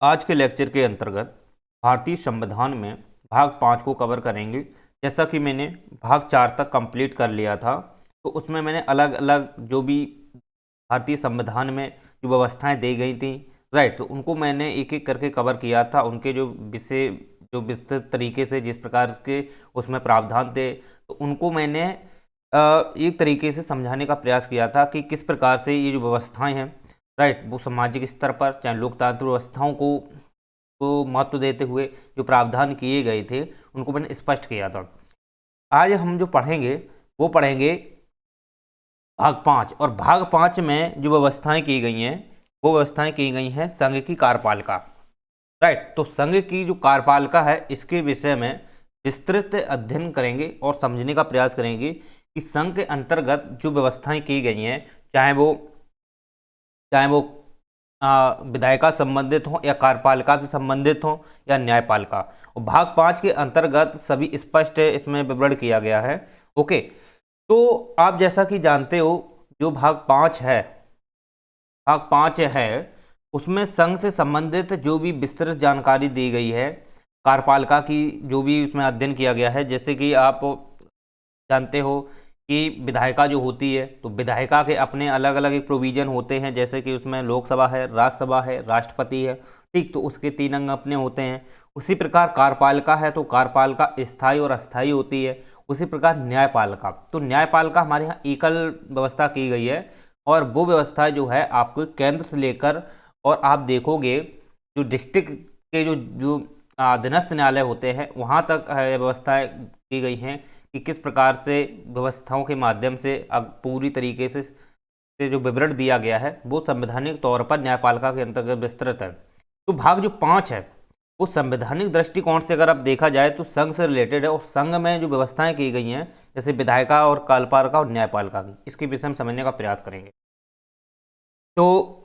आज के लेक्चर के अंतर्गत भारतीय संविधान में भाग 5 को कवर करेंगे। जैसा कि मैंने भाग 4 तक कंप्लीट कर लिया था, तो उसमें मैंने अलग अलग जो भी भारतीय संविधान में जो व्यवस्थाएं दी गई थी, राइट, तो उनको मैंने एक एक करके कवर किया था। उनके जो विषय जो विस्तृत तरीके से जिस प्रकार के उसमें प्रावधान थे, तो उनको मैंने एक तरीके से समझाने का प्रयास किया था कि किस प्रकार से ये जो व्यवस्थाएं हैं, राइट, वो सामाजिक स्तर पर चाहे लोकतांत्रिक व्यवस्थाओं को महत्व देते हुए जो प्रावधान किए गए थे उनको मैंने स्पष्ट किया था। आज हम जो पढ़ेंगे वो पढ़ेंगे भाग 5, और भाग 5 में जो व्यवस्थाएं की गई हैं वो व्यवस्थाएं की गई हैं संघ की कार्यपालिका, राइट। तो संघ की जो कार्यपालिका है इसके विषय में विस्तृत अध्ययन करेंगे और समझने का प्रयास करेंगे कि संघ के अंतर्गत जो व्यवस्थाएं की गई हैं, चाहे वो विधायिका संबंधित हो या कार्यपालिका से संबंधित हो या न्यायपालिका, और भाग 5 के अंतर्गत सभी स्पष्ट इसमें विवरण किया गया है। ओके, तो आप जैसा कि जानते हो जो भाग 5 है उसमें संघ से संबंधित जो भी विस्तृत जानकारी दी गई है, कार्यपालिका की जो भी उसमें अध्ययन किया गया है। जैसे कि आप जानते हो कि विधायिका जो होती है, तो विधायिका के अपने अलग अलग एक प्रोविजन होते हैं, जैसे कि उसमें लोकसभा है, राज्यसभा है, राष्ट्रपति है, ठीक, तो उसके 3 अंग अपने होते हैं। उसी प्रकार कार्यपालिका है तो कार्यपालिका स्थायी और अस्थायी होती है। उसी प्रकार न्यायपालिका, तो न्यायपालिका हमारे यहाँ एकल व्यवस्था की गई है, और वो व्यवस्था जो है आपको केंद्र से लेकर, और आप देखोगे जो डिस्ट्रिक्ट के जो अधीनस्थ न्यायालय होते हैं वहाँ तक व्यवस्थाएं की गई हैं कि किस प्रकार से व्यवस्थाओं के माध्यम से पूरी तरीके से जो विवरण दिया गया है वो संवैधानिक तौर पर न्यायपालिका के अंतर्गत विस्तृत है। तो भाग जो 5 है वो संवैधानिक दृष्टिकोण से अगर अब देखा जाए तो संघ से रिलेटेड है, और संघ में जो व्यवस्थाएं की गई हैं जैसे विधायिका और कार्यपालिका और न्यायपालिका की, इसके विषय में समझने का प्रयास करेंगे। तो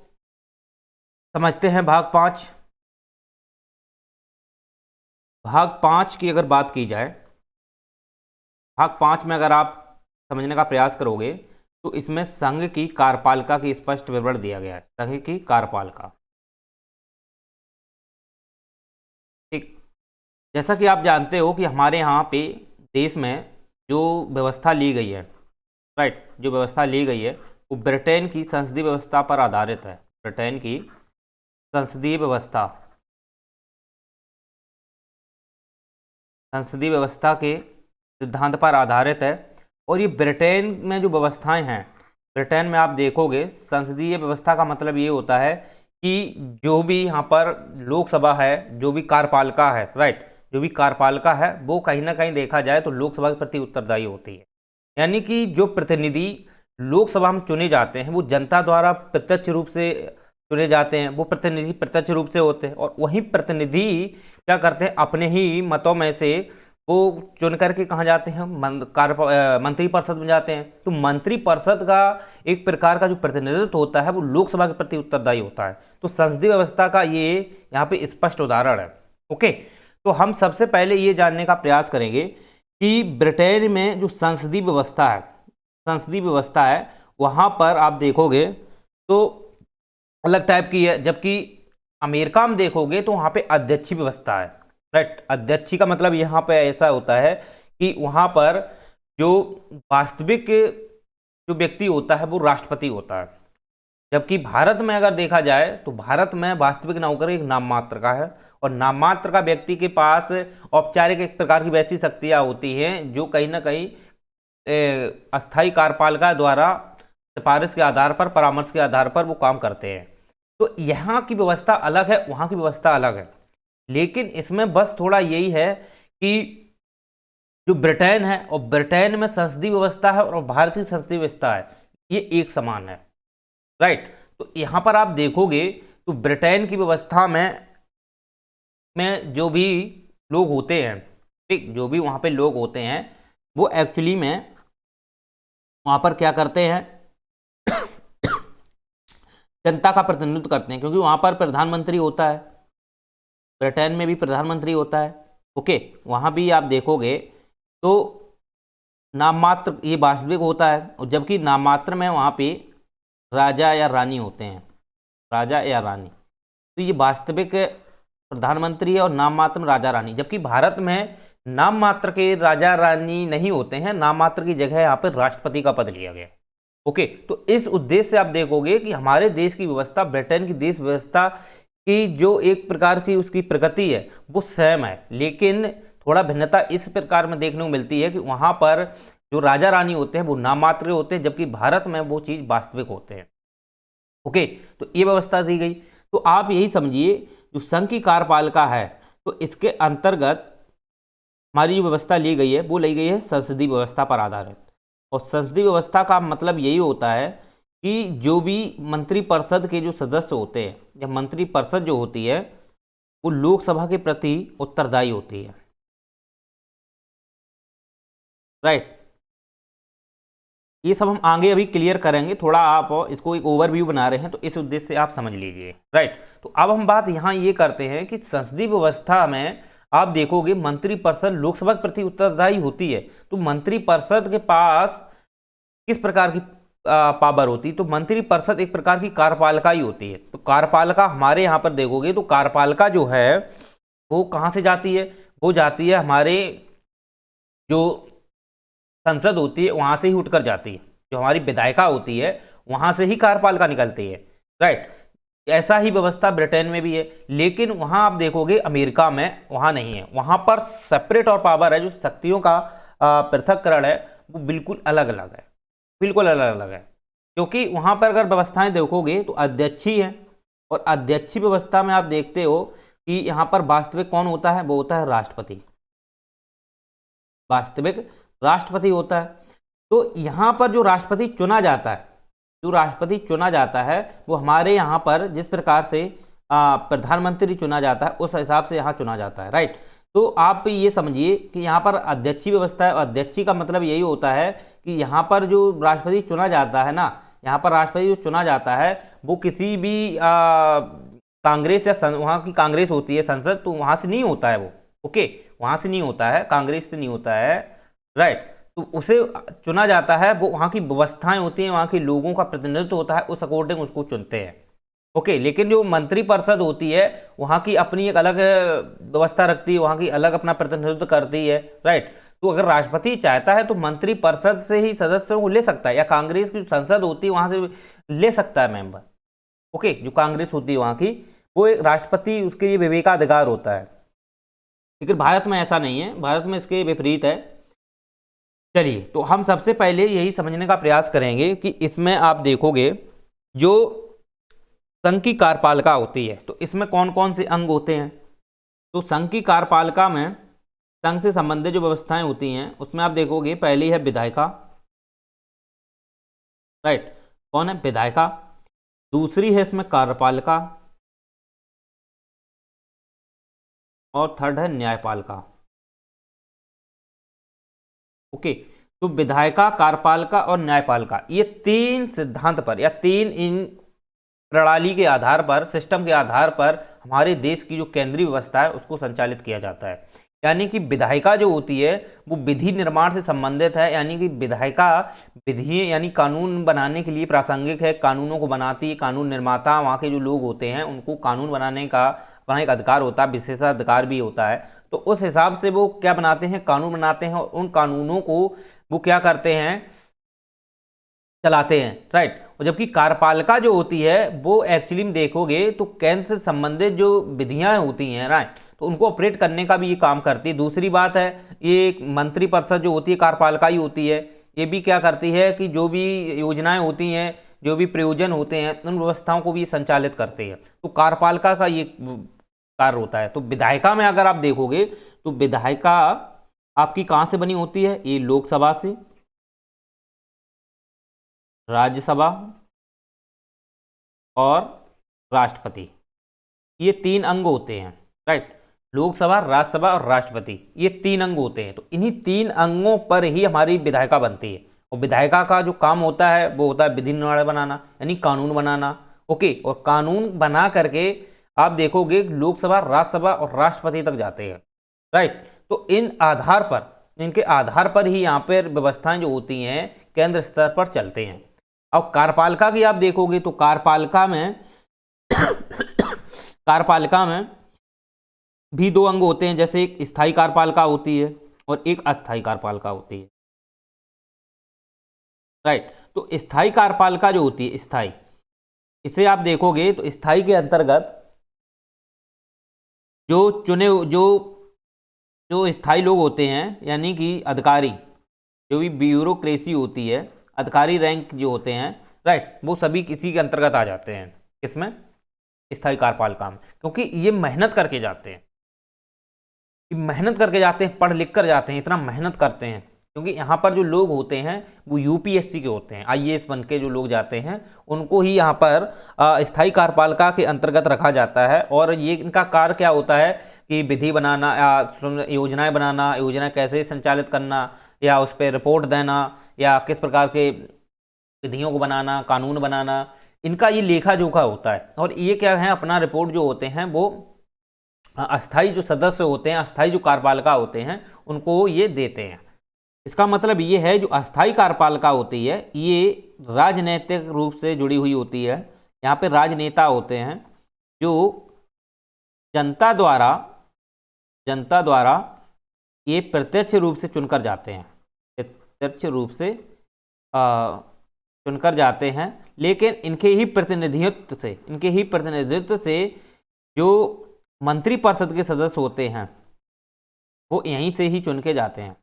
समझते हैं भाग 5। भाग 5 की अगर बात की जाए, भाग 5 में अगर आप समझने का प्रयास करोगे तो इसमें संघ की कार्यपालिका की स्पष्ट विवरण दिया गया है। संघ की कार्यपालिका, ठीक, जैसा कि आप जानते हो कि हमारे यहाँ पे देश में जो व्यवस्था ली गई है, राइट, जो व्यवस्था ली गई है वो ब्रिटेन की संसदीय व्यवस्था पर आधारित है। ब्रिटेन की संसदीय व्यवस्था के सिद्धांत पर आधारित है। और ये ब्रिटेन में जो व्यवस्थाएं हैं, ब्रिटेन में आप देखोगे संसदीय व्यवस्था का मतलब ये होता है कि जो भी यहाँ पर लोकसभा है, जो भी कार्यपालिका है, राइट, जो भी कार्यपालिका है वो कहीं ना कहीं देखा जाए तो लोकसभा के प्रति उत्तरदायी होती है। यानी कि जो प्रतिनिधि लोकसभा में चुने जाते हैं वो जनता द्वारा प्रत्यक्ष रूप से चुने जाते हैं, वो प्रतिनिधि प्रत्यक्ष रूप से होते हैं, और वही प्रतिनिधि क्या करते हैं, अपने ही मतों में से वो चुन करके कहाँ जाते हैं, मंत्री परिषद में जाते हैं। तो मंत्री परिषद का एक प्रकार का जो प्रतिनिधित्व होता है वो लोकसभा के प्रति उत्तरदायी होता है। तो संसदीय व्यवस्था का ये यहाँ पे स्पष्ट उदाहरण है। ओके, तो हम सबसे पहले ये जानने का प्रयास करेंगे कि ब्रिटेन में जो संसदीय व्यवस्था है वहाँ पर आप देखोगे तो अलग टाइप की है, जबकि अमेरिका में देखोगे तो वहाँ पे अध्यक्षीय व्यवस्था है, राइट। अध्यक्षीय का मतलब यहाँ पे ऐसा होता है कि वहाँ पर जो वास्तविक जो व्यक्ति होता है वो राष्ट्रपति होता है। जबकि भारत में अगर देखा जाए तो भारत में वास्तविक नौकर एक नाम मात्र का है, और नाम मात्र का व्यक्ति के पास औपचारिक एक प्रकार की वैसी शक्तियाँ होती हैं जो कहीं ना कहीं अस्थायी कार्यपालिका द्वारा सिफारिश के आधार पर, परामर्श के आधार पर वो काम करते हैं। तो यहाँ की व्यवस्था अलग है, वहाँ की व्यवस्था अलग है, लेकिन इसमें बस थोड़ा यही है कि जो ब्रिटेन है और ब्रिटेन में संसदीय व्यवस्था है और भारत की संसदीय व्यवस्था है, ये एक समान है, राइट। तो यहाँ पर आप देखोगे तो ब्रिटेन की व्यवस्था में जो भी लोग होते हैं, ठीक, जो भी वहाँ पे लोग होते हैं वो एक्चुअली में वहाँ पर क्या करते हैं, जनता का प्रतिनिधित्व करते हैं, क्योंकि वहाँ पर प्रधानमंत्री होता है। ब्रिटेन में भी प्रधानमंत्री होता है। ओके, वहाँ भी आप देखोगे तो नाम मात्र ये वास्तविक होता है, और जबकि नाम मात्र में वहाँ पे राजा या रानी होते हैं, राजा या रानी। तो ये वास्तविक प्रधानमंत्री है और नाम मात्र राजा रानी, जबकि भारत में नाम मात्र के राजा रानी नहीं होते हैं, नाम मात्र की जगह यहाँ पर राष्ट्रपति का पद लिया गया। ओके, तो इस उद्देश्य से आप देखोगे कि हमारे देश की व्यवस्था ब्रिटेन की देश व्यवस्था की जो एक प्रकार की उसकी प्रगति है वो सेम है, लेकिन थोड़ा भिन्नता इस प्रकार में देखने को मिलती है कि वहां पर जो राजा रानी होते हैं वो नाम मात्र होते हैं, जबकि भारत में वो चीज वास्तविक होते हैं। ओके, तो ये व्यवस्था दी गई। तो आप यही समझिए जो संघ की कार्यपालिका है तो इसके अंतर्गत हमारी जो व्यवस्था ली गई है वो ली गई है संसदीय व्यवस्था पर आधारित। और संसदीय व्यवस्था का मतलब यही होता है कि जो भी मंत्रिपरिषद के जो सदस्य होते हैं या मंत्रिपरिषद जो होती है वो लोकसभा के प्रति उत्तरदायी होती है। राइट, ये सब हम आगे अभी क्लियर करेंगे, थोड़ा आप इसको एक ओवरव्यू बना रहे हैं तो इस उद्देश्य से आप समझ लीजिए। राइट, तो अब हम बात यहाँ ये करते हैं कि संसदीय व्यवस्था में आप देखोगे मंत्रिपरिषद लोकसभा के प्रति उत्तरदायी होती है, तो मंत्रिपरिषद के पास किस प्रकार की पावर होती है? तो मंत्रिपरिषद एक प्रकार की कार्यपालिका ही होती है। तो कार्यपालिका हमारे यहाँ पर देखोगे तो कार्यपालिका जो है वो कहाँ से जाती है? वो जाती है हमारे जो संसद होती है वहां से ही उठकर जाती है, जो हमारी विधायिका होती है वहां से ही कार्यपालिका निकलती है। राइट, ऐसा ही व्यवस्था ब्रिटेन में भी है, लेकिन वहां आप देखोगे अमेरिका में वहां नहीं है, वहां पर सेपरेट और पावर है, जो शक्तियों का पृथक्करण है वो बिल्कुल अलग अलग है, बिल्कुल अलग अलग है। क्योंकि वहां पर अगर व्यवस्थाएं देखोगे तो अध्यक्षी है, और अध्यक्षी व्यवस्था में आप देखते हो कि यहाँ पर वास्तविक कौन होता है? वो होता है राष्ट्रपति, वास्तविक राष्ट्रपति होता है। तो यहाँ पर जो राष्ट्रपति चुना जाता है, जो राष्ट्रपति चुना जाता है वो हमारे यहाँ पर जिस प्रकार से प्रधानमंत्री चुना जाता है उस हिसाब से यहाँ चुना जाता है। राइट, तो आप ये समझिए कि यहाँ पर अध्यक्षी व्यवस्था है, और अध्यक्षी का मतलब यही होता है कि यहाँ पर जो राष्ट्रपति चुना जाता है ना, यहाँ पर राष्ट्रपति जो चुना जाता है वो किसी भी कांग्रेस या वहाँ की कांग्रेस होती है संसद, तो वहाँ से नहीं होता है वो। ओके, वहाँ से नहीं होता है, कांग्रेस से नहीं होता है। राइट, तो उसे चुना जाता है, वो वहाँ की व्यवस्थाएं होती हैं, वहाँ के लोगों का प्रतिनिधित्व होता है, उस अकॉर्डिंग उसको चुनते हैं। ओके, लेकिन जो मंत्रिपरिषद होती है वहाँ की अपनी एक अलग व्यवस्था रखती है, वहाँ की अलग अपना प्रतिनिधित्व करती है। राइट, तो अगर राष्ट्रपति चाहता है तो मंत्रिपरिषद से ही सदस्यों को ले सकता है, या कांग्रेस की संसद होती है वहाँ से ले सकता है मेंबर। ओके, जो कांग्रेस होती है वहाँ की, वो एक राष्ट्रपति उसके लिए विवेकाधिकार होता है, लेकिन भारत में ऐसा नहीं है, भारत में इसके विपरीत है। चलिए, तो हम सबसे पहले यही समझने का प्रयास करेंगे कि इसमें आप देखोगे जो संघ की कार्यपालिका होती है तो इसमें कौन कौन से अंग होते हैं। तो संघ की कार्यपालिका में संघ से संबंधित जो व्यवस्थाएं होती हैं उसमें आप देखोगे पहली है विधायिका। राइट, कौन है? विधायिका। दूसरी है इसमें कार्यपालिका, और थर्ड है न्यायपालिका। ओके, तो विधायिका, कार्यपालिका और न्यायपालिका, ये तीन सिद्धांत पर या तीन इन प्रणाली के आधार पर, सिस्टम के आधार पर हमारे देश की जो केंद्रीय व्यवस्था है उसको संचालित किया जाता है। यानी कि विधायिका जो होती है वो विधि निर्माण से संबंधित है, यानी कि विधायिका विधि यानी कानून बनाने के लिए प्रासंगिक है, कानूनों को बनाती है, कानून निर्माता वहाँ के जो लोग होते हैं उनको कानून बनाने का अपना एक अधिकार होता है, विशेषाधिकार भी होता है। तो उस हिसाब से वो क्या बनाते हैं? कानून बनाते हैं, और उन कानूनों को वो क्या करते हैं? चलाते हैं। राइट, और जबकि कार्यपालिका जो होती है वो एक्चुअली में देखोगे तो केंद्र से संबंधित जो विधियां होती हैं, राइट, तो उनको ऑपरेट करने का भी ये काम करती है। दूसरी बात है, ये मंत्रिपरिषद जो होती है कार्यपालिका ही होती है, ये भी क्या करती है कि जो भी योजनाएं होती हैं, जो भी प्रयोजन होते हैं, उन व्यवस्थाओं को भी संचालित करती है। तो कार्यपालिका का ये कार्य होता है। तो विधायिका में अगर आप देखोगे तो विधायिका आपकी कहाँ से बनी होती है? ये लोकसभा से, राज्यसभा और राष्ट्रपति, ये तीन अंग होते हैं। राइट, लोकसभा, राज्यसभा और राष्ट्रपति, ये तीन अंग होते हैं। तो इन्हीं तीन अंगों पर ही हमारी विधायिका बनती है, और विधायिका का जो काम होता है वो होता है विधि निर्माण बनाना, यानी कानून बनाना। ओके, और कानून बना करके आप देखोगे लोकसभा, राज्यसभा और राष्ट्रपति तक जाते हैं। राइट, तो इन आधार पर, इनके आधार पर ही यहाँ पर व्यवस्थाएं जो होती हैं केंद्र स्तर पर चलते हैं। अब कार्यपालिका की आप देखोगे तो कार्यपालिका में भी दो अंग होते हैं, जैसे एक स्थायी कार्यपालिका होती है और एक अस्थायी कार्यपालिका होती है, राइट। तो स्थायी कार्यपालिका जो होती है, स्थायी, इसे आप देखोगे तो स्थायी के अंतर्गत जो चुने जो जो स्थायी लोग होते हैं, यानी कि अधिकारी, जो भी ब्यूरोक्रेसी होती है, अधिकारी रैंक जो होते हैं, राइट, वो सभी किसी के अंतर्गत आ जाते हैं, किसमें, स्थायी कार्यपालिका में, क्योंकि ये मेहनत करके जाते हैं, मेहनत करके जाते हैं, पढ़ लिख कर जाते हैं, इतना मेहनत करते हैं, क्योंकि यहाँ पर जो लोग होते हैं वो यूपीएससी के होते हैं, आईएएस बन के जो लोग जाते हैं उनको ही यहाँ पर स्थायी कार्यपालिका के अंतर्गत रखा जाता है। और ये इनका कार्य क्या होता है कि विधि बनाना या योजनाएं बनाना, योजना कैसे संचालित करना या उस पर रिपोर्ट देना या किस प्रकार के विधियों को बनाना, कानून बनाना, इनका ये लेखा जोखा होता है। और ये क्या है, अपना रिपोर्ट जो होते हैं वो अस्थायी जो सदस्य होते हैं, अस्थायी जो कार्यपालिका होते हैं, उनको ये देते हैं। इसका मतलब ये है, जो अस्थायी कार्यपालिका होती है ये राजनीतिक रूप से जुड़ी हुई होती है। यहाँ पे राजनेता होते हैं जो जनता द्वारा ये प्रत्यक्ष रूप से चुनकर जाते हैं, प्रत्यक्ष रूप से चुनकर जाते हैं, लेकिन इनके ही प्रतिनिधित्व से जो मंत्रिपरिषद के सदस्य होते हैं वो यहीं से ही चुन के जाते हैं।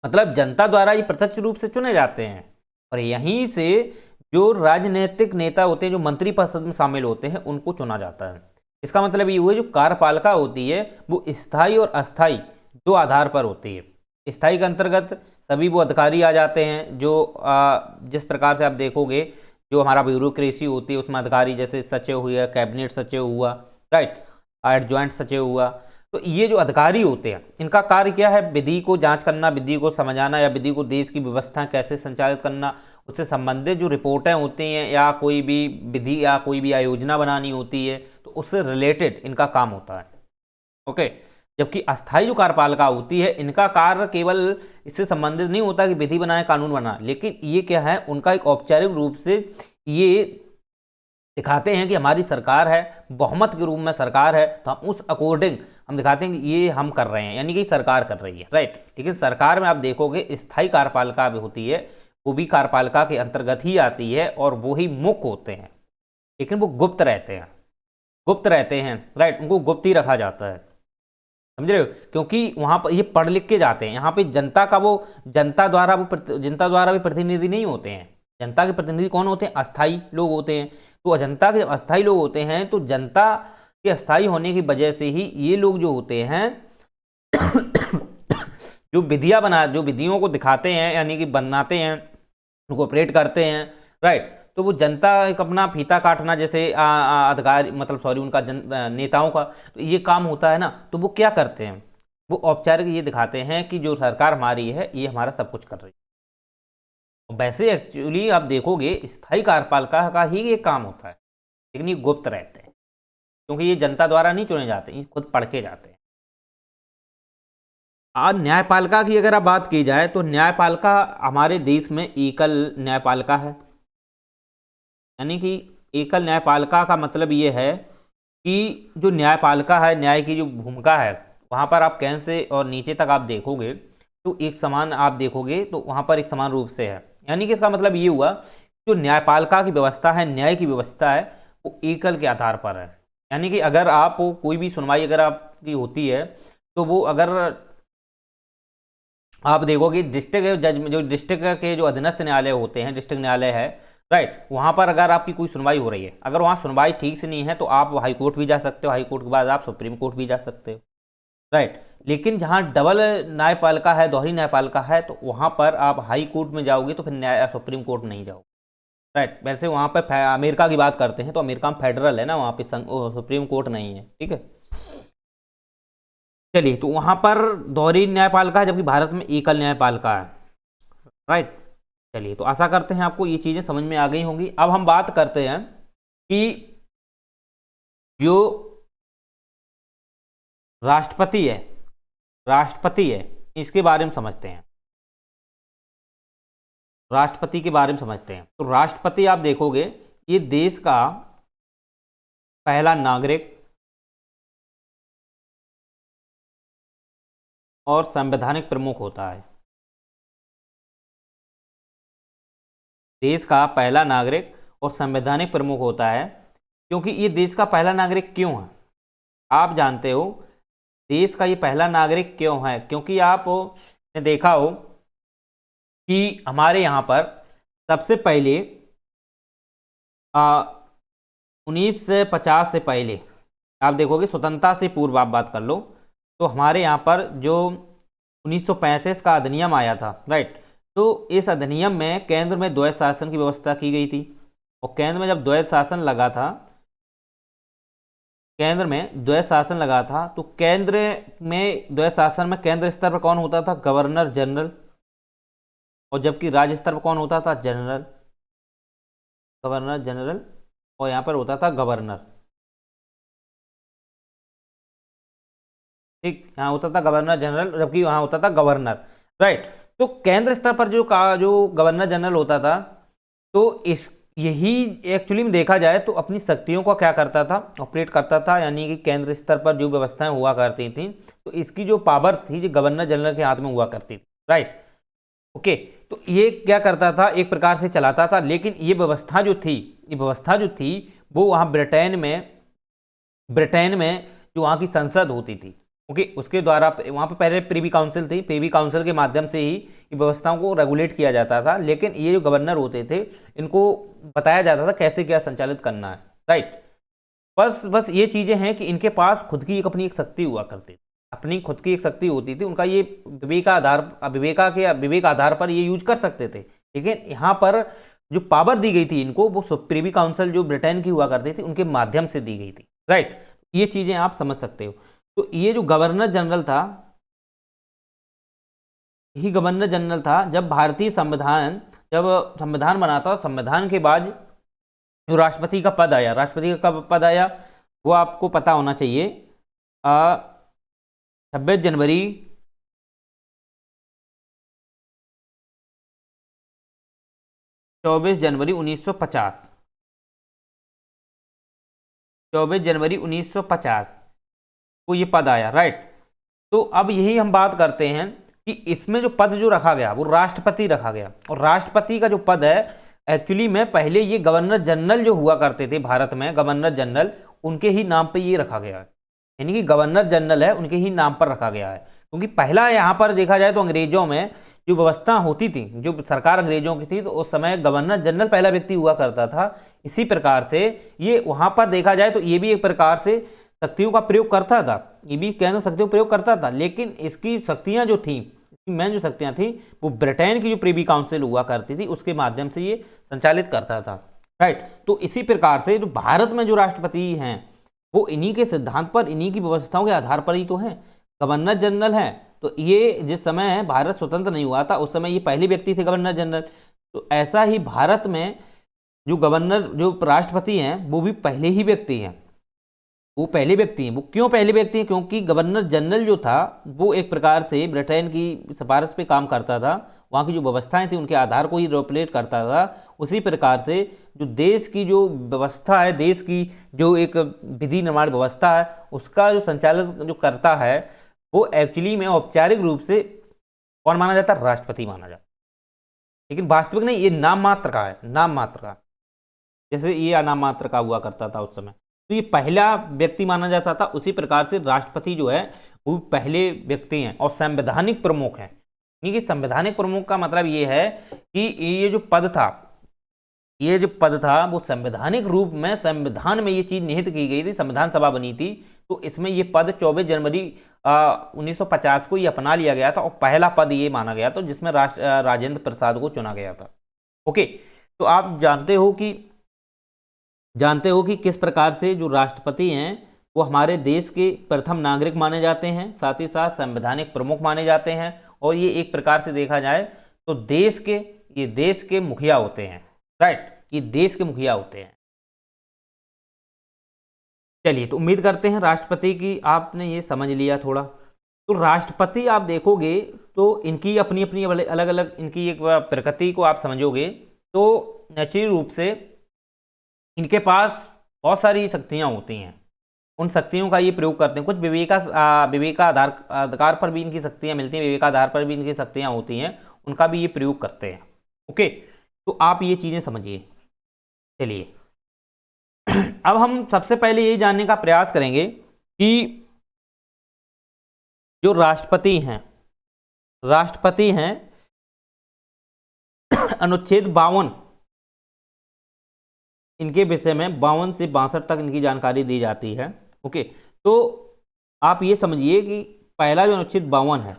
मतलब जनता द्वारा ये प्रत्यक्ष रूप से चुने जाते हैं और यहीं से जो राजनीतिक नेता होते हैं, जो मंत्रिपरिषद में शामिल होते हैं, उनको चुना जाता है। इसका मतलब ये हुआ, जो कार्यपालिका होती है वो स्थायी और अस्थायी दो आधार पर होती है। स्थायी के अंतर्गत सभी वो अधिकारी आ जाते हैं जो जिस प्रकार से आप देखोगे जो हमारा ब्यूरोक्रेसी होती है उसमें अधिकारी, जैसे सचिव हुआ, कैबिनेट सचिव हुआ, राइट, एडजॉइंट सचिव हुआ। तो ये जो अधिकारी होते हैं इनका कार्य क्या है, विधि को जांच करना, विधि को समझाना या विधि को देश की व्यवस्था कैसे संचालित करना, उससे संबंधित जो रिपोर्टें होती हैं या कोई भी विधि या कोई भी आयोजना बनानी होती है तो उससे रिलेटेड इनका काम होता है। ओके, जबकि अस्थायी जो कार्यपालिका होती है इनका कार्य केवल इससे संबंधित नहीं होता कि विधि बनाए, कानून बनाए, लेकिन ये क्या है, उनका एक औपचारिक रूप से ये दिखाते हैं कि हमारी सरकार है, बहुमत के रूप में सरकार है, तो हम उस अकॉर्डिंग हम दिखाते हैं कि ये हम कर रहे हैं, यानी कि सरकार कर रही है, राइट। लेकिन सरकार में आप देखोगे स्थायी कार्यपालिका भी होती है, वो भी कार्यपालिका के अंतर्गत ही आती है और वो ही मुख्य होते हैं, लेकिन वो गुप्त रहते हैं, राइट, उनको गुप्त ही रखा जाता है, समझ रहे हो, क्योंकि वहां पर ये पढ़ लिख के जाते हैं। यहाँ पे जनता द्वारा भी प्रतिनिधि नहीं होते हैं। जनता के प्रतिनिधि कौन होते हैं, अस्थायी लोग होते हैं। तो जनता के जब अस्थायी लोग होते हैं तो जनता के अस्थायी होने की वजह से ही ये लोग जो होते हैं जो विधियों को दिखाते हैं, यानी कि बनाते हैं, उनको ऑपरेट करते हैं, राइट। तो वो जनता एक अपना फीता काटना, जैसे अधिकारी मतलब सॉरी उनका नेताओं का तो ये काम होता है ना, तो वो क्या करते हैं, वो औपचारिक ये दिखाते हैं कि जो सरकार हमारी है ये हमारा सब कुछ कर रही है। वैसे एक्चुअली आप देखोगे स्थायी कार्यपालिका का ही ये काम होता है, लेकिन ये गुप्त रहते हैं क्योंकि ये जनता द्वारा नहीं चुने जाते, ये खुद पढ़ के जाते हैं। आज न्यायपालिका की अगर आप बात की जाए तो न्यायपालिका हमारे देश में एकल न्यायपालिका है, यानी कि एकल न्यायपालिका का मतलब ये है कि जो न्यायपालिका है, न्याय की जो भूमिका है, वहाँ पर आप कैन से और नीचे तक आप देखोगे तो एक समान आप देखोगे तो वहाँ पर एक समान रूप से है। यानी कि इसका मतलब ये हुआ जो न्यायपालिका की व्यवस्था है, न्याय की व्यवस्था है, वो एकल के आधार पर है। यानी कि अगर आप कोई भी सुनवाई अगर आपकी होती है तो वो अगर आप देखोगे डिस्ट्रिक्ट जज जो डिस्ट्रिक्ट के जो अधीनस्थ न्यायालय होते हैं, डिस्ट्रिक्ट न्यायालय है, राइट, वहाँ पर अगर आपकी कोई सुनवाई हो रही है, अगर वहाँ सुनवाई ठीक से नहीं है तो आप हाई कोर्ट भी जा सकते हो, हाई कोर्ट के बाद आप सुप्रीम कोर्ट भी जा सकते हो, राइट। लेकिन जहाँ डबल न्यायपालिका है, दोहरी न्यायपालिका है, तो वहाँ पर आप हाई कोर्ट में जाओगे तो फिर सुप्रीम कोर्ट नहीं जाओगे, राइट। वैसे वहाँ पर अमेरिका की बात करते हैं तो अमेरिका में फेडरल है ना, वहाँ पे सुप्रीम कोर्ट नहीं है, ठीक है। चलिए, तो वहाँ पर दोहरी न्यायपालिका है जबकि भारत में एकल न्यायपालिका है, राइट। चलिए, तो आशा करते हैं आपको ये चीज़ें समझ में आ गई होंगी। अब हम बात करते हैं कि जो राष्ट्रपति है इसके बारे में समझते हैं, राष्ट्रपति के बारे में समझते हैं। तो राष्ट्रपति आप देखोगे ये देश का पहला नागरिक, और संवैधानिक प्रमुख होता है। देश का पहला नागरिक और संवैधानिक प्रमुख होता है। क्योंकि ये देश का पहला नागरिक क्यों है, आप जानते हो देश का ये पहला नागरिक क्यों है? क्योंकि आपने देखा हो कि हमारे यहाँ पर सबसे पहले 1950 से पहले आप देखोगे, स्वतंत्रता से पूर्व आप बात कर लो, तो हमारे यहाँ पर जो 1935 का अधिनियम आया था, राइट, तो इस अधिनियम में केंद्र में द्वैध शासन की व्यवस्था की गई थी। और केंद्र में जब द्वैध शासन लगा था, केंद्र में द्वैध शासन लगा था, तो केंद्र में द्वैध शासन में केंद्र स्तर पर कौन होता था? Governor general. और जबकि राज्य स्तर पर कौन होता था? General, governor general. और यहाँ पर होता था गवर्नर, ठीक, यहाँ होता था गवर्नर जनरल, जबकि यहाँ होता था गवर्नर, राइट। तो केंद्र स्तर पर जो गवर्नर जनरल होता था, तो इस यही एक्चुअली में देखा जाए तो अपनी शक्तियों को क्या करता था? ऑपरेट करता था। यानी कि केंद्र स्तर पर जो व्यवस्थाएं हुआ करती थी, तो इसकी जो पावर थी जो गवर्नर जनरल के हाथ में हुआ करती थी, राइट, ओके। तो ये क्या करता था? एक प्रकार से चलाता था। लेकिन ये व्यवस्था जो थी वो वहाँ ब्रिटेन में जो वहाँ की संसद होती थी, ओके, उसके द्वारा वहाँ पे पहले प्रीवी काउंसिल थी, प्रीवी काउंसिल के माध्यम से ही ये व्यवस्थाओं को रेगुलेट किया जाता था। लेकिन ये जो गवर्नर होते थे, इनको बताया जाता था कैसे क्या संचालित करना है, राइट। बस ये चीज़ें हैं कि इनके पास खुद की अपनी एक शक्ति हुआ करती थी, अपनी खुद की एक शक्ति होती थी। उनका ये विवेक आधार पर ये यूज कर सकते थे। लेकिन यहाँ पर जो पावर दी गई थी इनको, वो प्रीवी काउंसिल जो ब्रिटेन की हुआ करती थी, उनके माध्यम से दी गई थी, राइट। ये चीज़ें आप समझ सकते हो। तो ये जो गवर्नर जनरल था, यही गवर्नर जनरल था जब जब संविधान बना था। संविधान के बाद जो राष्ट्रपति का पद आया, राष्ट्रपति का कब पद आया वो आपको पता होना चाहिए। 26 जनवरी 1950, 24 जनवरी 1950 को ये पद आया, राइट। तो अब यही हम बात करते हैं कि इसमें जो पद जो रखा गया वो राष्ट्रपति रखा गया। और राष्ट्रपति का जो पद है, एक्चुअली में पहले ये गवर्नर जनरल जो हुआ करते थे भारत में, गवर्नर जनरल, उनके ही नाम पे ये रखा गया है। यानी कि गवर्नर जनरल है, उनके ही नाम पर रखा गया है। क्योंकि पहला यहाँ पर देखा जाए तो अंग्रेजों में जो व्यवस्था होती थी, जो सरकार अंग्रेजों की थी, तो उस समय गवर्नर जनरल पहला व्यक्ति हुआ करता था। इसी प्रकार से ये वहाँ पर देखा जाए तो ये भी एक प्रकार से शक्तियों का प्रयोग करता था, ये भी केंद्र शक्तियों का प्रयोग करता था। लेकिन इसकी शक्तियाँ जो थी, मेन जो शक्तियाँ थी, वो ब्रिटेन की जो प्रीवी काउंसिल हुआ करती थी उसके माध्यम से ये संचालित करता था, राइट। तो इसी प्रकार से जो भारत में जो राष्ट्रपति हैं वो इन्हीं के सिद्धांत पर, इन्हीं की व्यवस्थाओं के आधार पर ही तो हैं। गवर्नर जनरल हैं, तो ये जिस समय भारत स्वतंत्र नहीं हुआ था उस समय ये पहले व्यक्ति थे गवर्नर जनरल। तो ऐसा ही भारत में जो राष्ट्रपति हैं वो भी पहले ही व्यक्ति हैं, वो पहले व्यक्ति हैं। वो क्यों पहले व्यक्ति हैं? क्योंकि गवर्नर जनरल जो था वो एक प्रकार से ब्रिटेन की सिफारिश पे काम करता था, वहाँ की जो व्यवस्थाएं थी उनके आधार को ही रेगुलेट करता था। उसी प्रकार से जो देश की जो व्यवस्था है, देश की जो एक विधि निर्माण व्यवस्था है, उसका जो संचालन जो करता है वो एक्चुअली में औपचारिक रूप से कौन माना जाता है? राष्ट्रपति माना जाता है। लेकिन वास्तविक नहीं, ये नाम मात्र का है, नाम मात्र का, जैसे ये नाम मात्र का हुआ करता था उस समय। तो ये पहला व्यक्ति माना जाता था। उसी प्रकार से राष्ट्रपति जो है वो पहले व्यक्ति हैं और संवैधानिक प्रमुख हैं। यानी कि संवैधानिक प्रमुख का मतलब ये है कि ये जो पद था वो संवैधानिक रूप में, संविधान में ये चीज निहित की गई थी, संविधान सभा बनी थी, तो इसमें ये पद 24 जनवरी 1950 को ये अपना लिया गया था और पहला पद ये माना गया था जिसमें राजेंद्र प्रसाद को चुना गया था। ओके, तो आप जानते हो कि किस प्रकार से जो राष्ट्रपति हैं वो हमारे देश के प्रथम नागरिक माने जाते हैं, साथ ही साथ संवैधानिक प्रमुख माने जाते हैं। और ये एक प्रकार से देखा जाए तो देश के मुखिया होते हैं, राइट, ये देश के मुखिया होते हैं। चलिए, तो उम्मीद करते हैं राष्ट्रपति की आपने ये समझ लिया थोड़ा। तो राष्ट्रपति आप देखोगे तो इनकी अपनी अपनी अलग अलग इनकी एक प्रकृति को आप समझोगे तो नेचुरल रूप से इनके पास बहुत सारी शक्तियाँ होती हैं। उन शक्तियों का ये प्रयोग करते हैं। कुछ विवेकाधार पर भी इनकी शक्तियां मिलती हैं, विवेकाधार पर भी इनकी शक्तियां होती हैं, उनका भी ये प्रयोग करते हैं। ओके, तो आप ये चीजें समझिए। चलिए अब हम सबसे पहले ये जानने का प्रयास करेंगे कि जो राष्ट्रपति हैं अनुच्छेद 52 इनके विषय में 52 से 62 तक इनकी जानकारी दी जाती है। ओके, तो आप ये समझिए कि पहला जो अनुच्छेद 52 है,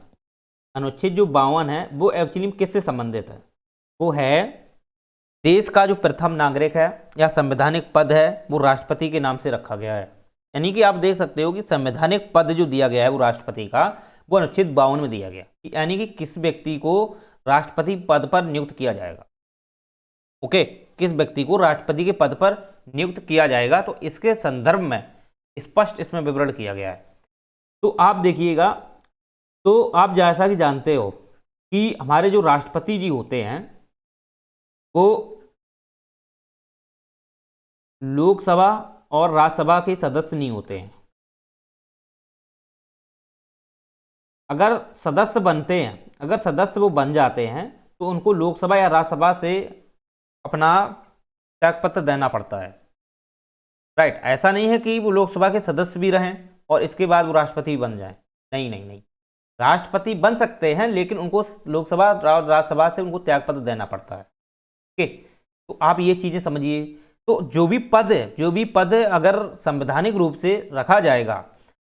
अनुच्छेद जो 52 है वो एक्चुअली किससे संबंधित है? वो है देश का जो प्रथम नागरिक है या संवैधानिक पद है वो राष्ट्रपति के नाम से रखा गया है। यानी कि आप देख सकते हो कि संवैधानिक पद जो दिया गया है वो राष्ट्रपति का, वो अनुच्छेद 52 में दिया गया, यानी कि किस व्यक्ति को राष्ट्रपति पद पर नियुक्त किया जाएगा। ओके, किस व्यक्ति को राष्ट्रपति के पद पर नियुक्त किया जाएगा, तो इसके संदर्भ में स्पष्ट इसमें विवरण किया गया है। तो आप देखिएगा, तो आप जैसा कि जानते हो कि हमारे जो राष्ट्रपति जी होते हैं वो लोकसभा और राज्यसभा के सदस्य नहीं होते हैं। अगर सदस्य बनते हैं, अगर सदस्य वो बन जाते हैं तो उनको लोकसभा या राज्यसभा से अपना त्यागपत्र देना पड़ता है। राइट, ऐसा नहीं है कि वो लोकसभा के सदस्य भी रहें और इसके बाद वो राष्ट्रपति बन जाएं। नहीं नहीं नहीं, राष्ट्रपति बन सकते हैं लेकिन उनको लोकसभा और राज्यसभा से उनको त्यागपत्र देना पड़ता है। ओके, तो आप ये चीजें समझिए। तो जो भी पद अगर संवैधानिक रूप से रखा जाएगा,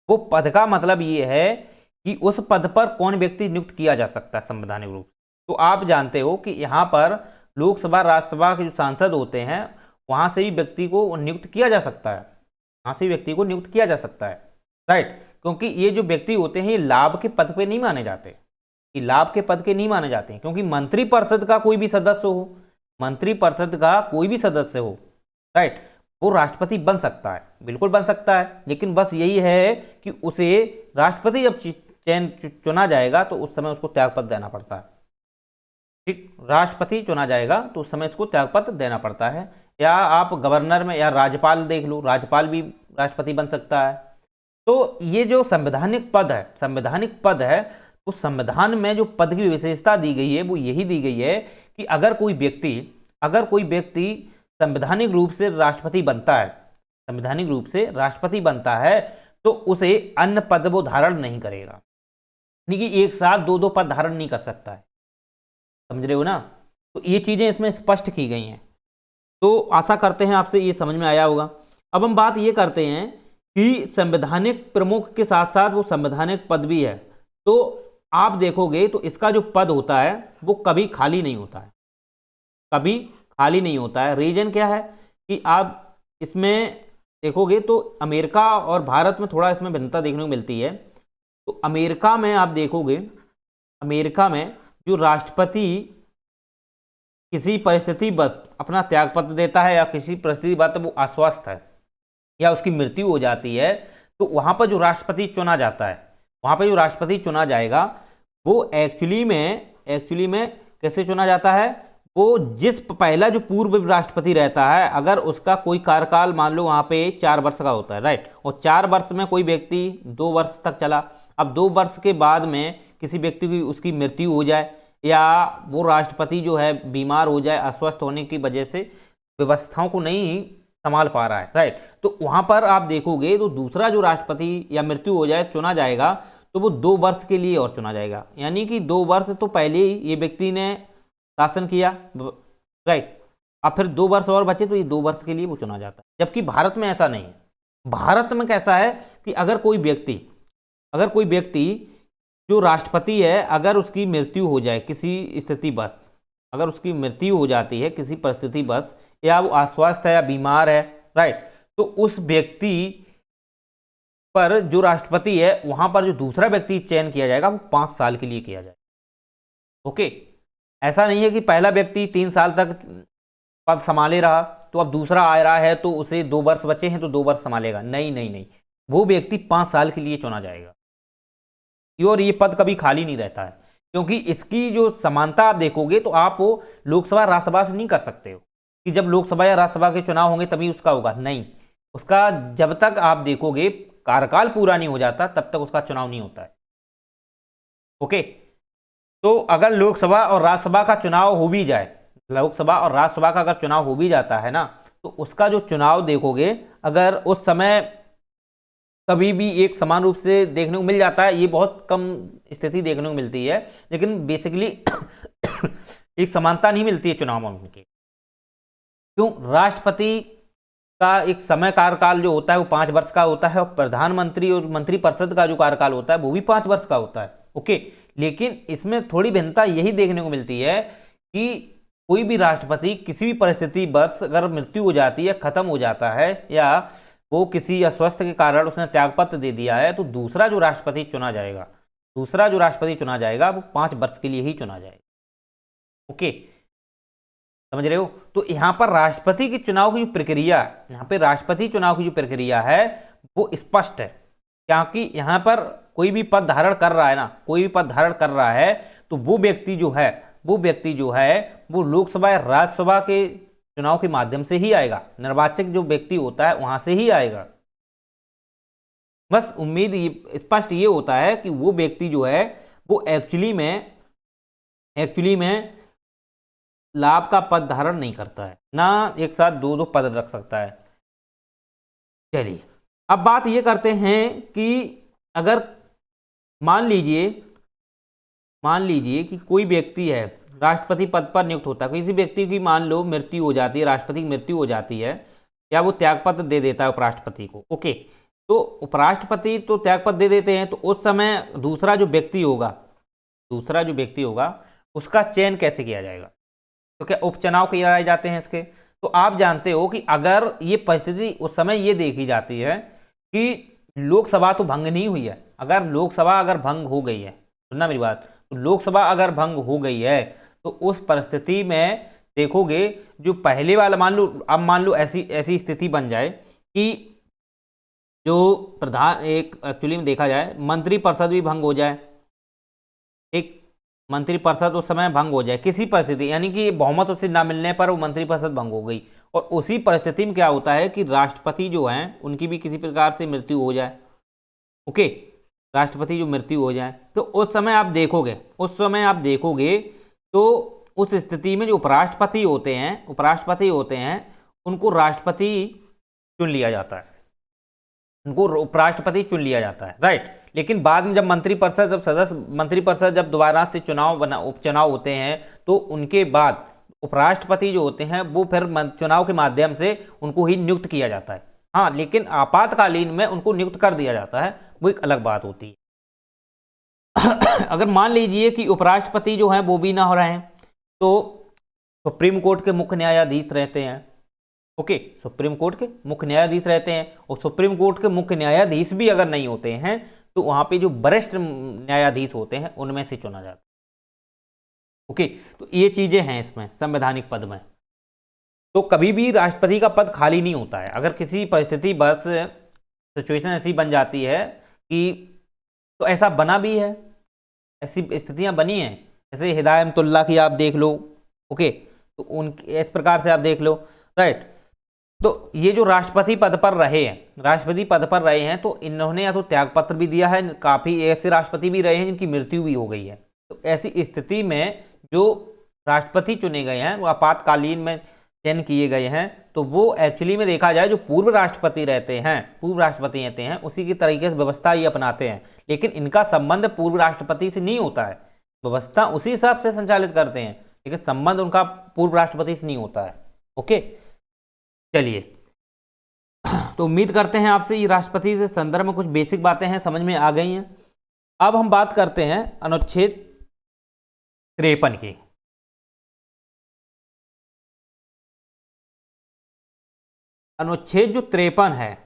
वो पद का मतलब ये है कि उस पद पर कौन व्यक्ति नियुक्त किया जा सकता है संवैधानिक रूप से। तो आप जानते हो कि यहाँ पर लोकसभा राज्यसभा के जो सांसद होते हैं वहां से ही व्यक्ति को नियुक्त किया जा सकता है, वहां से व्यक्ति को नियुक्त किया जा सकता है। राइट, क्योंकि ये जो व्यक्ति होते हैं ये लाभ के पद पे नहीं माने जाते, ये लाभ के पद के नहीं माने जाते हैं। क्योंकि मंत्रिपरिषद का कोई भी सदस्य हो, मंत्रिपरिषद का कोई भी सदस्य हो, राइट, वो राष्ट्रपति बन सकता है, बिल्कुल बन सकता है। लेकिन बस यही है कि उसे राष्ट्रपति जब चुना जाएगा तो उस समय उसको त्यागपत्र देना पड़ता है। ठीक, राष्ट्रपति चुना जाएगा तो उस समय इसको त्यागपत्र देना पड़ता है। या आप गवर्नर में या राज्यपाल देख लो, राज्यपाल भी राष्ट्रपति बन सकता है। तो ये जो संवैधानिक पद है, उस संविधान में जो पद की विशेषता दी गई है वो यही दी गई है कि अगर कोई व्यक्ति संवैधानिक रूप से राष्ट्रपति बनता है, संवैधानिक रूप से राष्ट्रपति बनता है, तो उसे अन्य पद वो धारण नहीं करेगा। यानी कि एक साथ दो पद धारण नहीं कर सकता है, समझ रहे हो ना। तो ये चीजें इसमें स्पष्ट की गई हैं। तो आशा करते हैं आपसे ये समझ में आया होगा। अब हम बात ये करते हैं कि संवैधानिक प्रमुख के साथ साथ वो संवैधानिक पद भी है। तो आप देखोगे तो इसका जो पद होता है वो कभी खाली नहीं होता है, कभी खाली नहीं होता है। रीजन क्या है कि आप इसमें देखोगे तो अमेरिका और भारत में थोड़ा इसमें भिन्नता देखने को मिलती है। तो अमेरिका में आप देखोगे, अमेरिका में जो राष्ट्रपति किसी परिस्थिति बस अपना त्यागपत्र देता है या किसी परिस्थिति बात वो अस्वस्थ है या उसकी मृत्यु हो जाती है, तो वहां पर जो राष्ट्रपति चुना जाता है, वहां पर जो राष्ट्रपति चुना जाएगा वो एक्चुअली में कैसे चुना जाता है? वो जिस पहला जो पूर्व राष्ट्रपति रहता है, अगर उसका कोई कार्यकाल मान लो वहां पे 4 वर्ष का होता है, राइट, और 4 वर्ष में कोई व्यक्ति 2 वर्ष तक चला, अब 2 वर्ष के बाद में किसी व्यक्ति की उसकी मृत्यु हो जाए या वो राष्ट्रपति जो है बीमार हो जाए, अस्वस्थ होने की वजह से व्यवस्थाओं को नहीं संभाल पा रहा है, राइट, तो वहां पर आप देखोगे तो दूसरा जो राष्ट्रपति या मृत्यु हो जाए चुना जाएगा तो वो 2 वर्ष के लिए और चुना जाएगा। यानी कि 2 वर्ष तो पहले ही ये व्यक्ति ने शासन किया, राइट, अब फिर 2 वर्ष और बचे तो ये 2 वर्ष के लिए वो चुना जाता है। जबकि भारत में ऐसा नहीं है। भारत में कैसा है कि अगर कोई व्यक्ति जो राष्ट्रपति है, अगर उसकी मृत्यु हो जाए किसी स्थिति बस, अगर उसकी मृत्यु हो जाती है किसी परिस्थिति बस, या वो अस्वस्थ है या बीमार है, राइट, तो उस व्यक्ति पर जो राष्ट्रपति है वहां पर जो दूसरा व्यक्ति चयन किया जाएगा वो 5 साल के लिए किया जाएगा। ओके, ऐसा नहीं है कि पहला व्यक्ति 3 साल तक पद संभाले रहा तो अब दूसरा आ रहा है तो उसे 2 वर्ष बचे हैं तो 2 वर्ष संभालेगा। नहीं, वो व्यक्ति 5 साल के लिए चुना जाएगा और ये पद कभी खाली नहीं रहता है। क्योंकि इसकी जो समानता आप देखोगे तो आप वो लोकसभा राज्यसभा से नहीं कर सकते हो कि जब लोकसभा या राज्यसभा के चुनाव होंगे तभी उसका होगा। नहीं, उसका जब तक आप देखोगे कार्यकाल पूरा नहीं हो जाता तब तक उसका चुनाव नहीं होता है। ओके, तो अगर लोकसभा और राज्यसभा का चुनाव हो भी जाए, लोकसभा और राज्यसभा का अगर चुनाव हो भी जाता है ना, तो उसका जो चुनाव देखोगे, अगर उस समय कभी भी एक समान रूप से देखने को मिल जाता है, ये बहुत कम स्थिति देखने को मिलती है, लेकिन बेसिकली एक समानता नहीं मिलती है चुनाव में उनके। क्यों? राष्ट्रपति का एक समय कार्यकाल जो होता है वो 5 वर्ष का होता है, और प्रधानमंत्री और मंत्रिपरिषद का जो कार्यकाल होता है वो भी 5 वर्ष का होता है। ओके, लेकिन इसमें थोड़ी भिन्नता यही देखने को मिलती है कि कोई भी राष्ट्रपति किसी भी परिस्थिति बस अगर मृत्यु हो जाती है, खत्म हो जाता है, या वो किसी अस्वस्थ के कारण उसने त्यागपत्र दे दिया है, तो दूसरा जो राष्ट्रपति चुना जाएगा, दूसरा जो राष्ट्रपति चुना जाएगा वो 5 वर्ष के लिए ही चुना जाएगा। ओके, समझ रहे हो? तो यहां पर राष्ट्रपति के चुनाव की जो प्रक्रिया, यहां पे राष्ट्रपति चुनाव की जो प्रक्रिया है वो स्पष्ट है, क्योंकि यहां पर कोई भी पद धारण कर रहा है ना, कोई भी पद धारण कर रहा है, तो वो व्यक्ति जो है वो लोकसभा या राज्यसभा के चुनाव के माध्यम से ही आएगा, निर्वाचक जो व्यक्ति होता है वहां से ही आएगा। बस उम्मीद स्पष्ट ये होता है कि वो व्यक्ति जो है वो एक्चुअली में लाभ का पद धारण नहीं करता है, ना एक साथ दो पद रख सकता है। चलिए, अब बात ये करते हैं कि अगर मान लीजिए कि कोई व्यक्ति है राष्ट्रपति पद पर नियुक्त होता है, किसी व्यक्ति की मान लो मृत्यु हो जाती है, राष्ट्रपति की मृत्यु हो जाती है, या वो त्यागपत्र दे देता है उपराष्ट्रपति को। ओके, तो उपराष्ट्रपति तो त्यागपत्र दे देते हैं, तो उस समय दूसरा जो व्यक्ति होगा उसका चयन कैसे किया जाएगा? तो क्या उपचुनाव किए जाते हैं इसके? तो आप जानते हो कि अगर ये परिस्थिति उस समय ये देखी जाती है कि लोकसभा तो भंग नहीं हुई है, अगर लोकसभा भंग हो गई है, सुनना मेरी बात, तो लोकसभा अगर भंग हो गई है तो उस परिस्थिति में देखोगे जो पहले वाला, मान लो ऐसी स्थिति बन जाए कि जो प्रधान, एक एक्चुअली में देखा जाए मंत्रिपरिषद भी भंग हो जाए, एक मंत्रिपरिषद उस समय भंग हो जाए किसी परिस्थिति, यानी कि बहुमत उससे ना मिलने पर वो मंत्रिपरिषद भंग हो गई, और उसी परिस्थिति में क्या होता है कि राष्ट्रपति जो हैं उनकी भी किसी प्रकार से मृत्यु हो जाए। ओके, राष्ट्रपति जो मृत्यु हो जाए, तो उस समय आप देखोगे तो उस स्थिति में जो उपराष्ट्रपति होते हैं उनको राष्ट्रपति चुन लिया जाता है, राइट। लेकिन बाद में जब मंत्रिपरिषद जब दोबारा से उपचुनाव होते हैं, तो उनके बाद उपराष्ट्रपति जो होते हैं वो फिर चुनाव के माध्यम से उनको ही नियुक्त किया जाता है। हाँ, लेकिन आपातकालीन में उनको नियुक्त कर दिया जाता है, वो एक अलग बात होती है। अगर मान लीजिए कि उपराष्ट्रपति जो हैं वो भी ना हो रहे हैं, तो सुप्रीम कोर्ट के मुख्य न्यायाधीश रहते हैं। ओके, सुप्रीम कोर्ट के मुख्य न्यायाधीश रहते हैं, और सुप्रीम कोर्ट के मुख्य न्यायाधीश भी अगर नहीं होते हैं तो वहां पे जो वरिष्ठ न्यायाधीश होते हैं उनमें से चुना जाता है। ओके, तो ये चीजें हैं इसमें संवैधानिक पद में। तो कभी भी राष्ट्रपति का पद खाली नहीं होता है। अगर किसी परिस्थिति बस सिचुएशन ऐसी बन जाती है कि, तो ऐसा बना भी है, ऐसी स्थितियां बनी हैं, जैसे हिदायतुल्लाह की आप देख लो। ओके, तो उनके इस प्रकार से आप देख लो, राइट। तो ये जो राष्ट्रपति पद पर रहे हैं, तो इन्होंने या तो त्यागपत्र भी दिया है, काफी ऐसे राष्ट्रपति भी रहे हैं जिनकी मृत्यु भी हो गई है। तो ऐसी स्थिति में जो राष्ट्रपति चुने गए हैं वो आपातकालीन में चयन किए गए हैं, तो वो एक्चुअली में देखा जाए जो पूर्व राष्ट्रपति रहते हैं उसी की तरीके से व्यवस्था ये अपनाते हैं, लेकिन इनका संबंध पूर्व राष्ट्रपति से नहीं होता है। व्यवस्था उसी हिसाब से संचालित करते हैं, लेकिन संबंध उनका पूर्व राष्ट्रपति से नहीं होता है। ओके, चलिए, तो उम्मीद करते हैं आपसे ये राष्ट्रपति से संदर्भ में कुछ बेसिक बातें हैं समझ में आ गई हैं। अब हम बात करते हैं अनुच्छेद 53 की। अनुच्छेद जो 53 है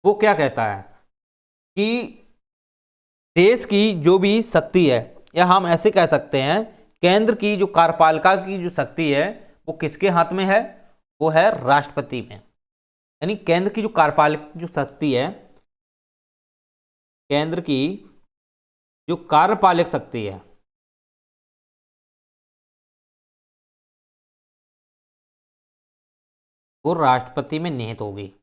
वो क्या कहता है कि देश की जो भी शक्ति है, या हम ऐसे कह सकते हैं केंद्र की जो कार्यपालिका की जो शक्ति है वो किसके हाथ में है? वो है राष्ट्रपति में। यानी केंद्र की जो कार्यपालिक जो शक्ति है, केंद्र की जो कार्यपालिक शक्ति है वो राष्ट्रपति में निहित होगी।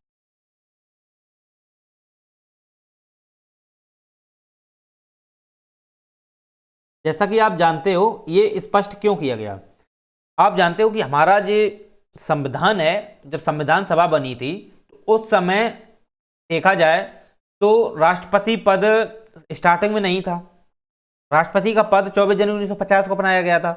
जैसा कि आप जानते हो ये स्पष्ट क्यों किया गया। आप जानते हो कि हमारा जो संविधान है, जब संविधान सभा बनी थी तो उस समय देखा जाए तो राष्ट्रपति पद स्टार्टिंग में नहीं था। राष्ट्रपति का पद 24 जनवरी 1950 को बनाया गया था।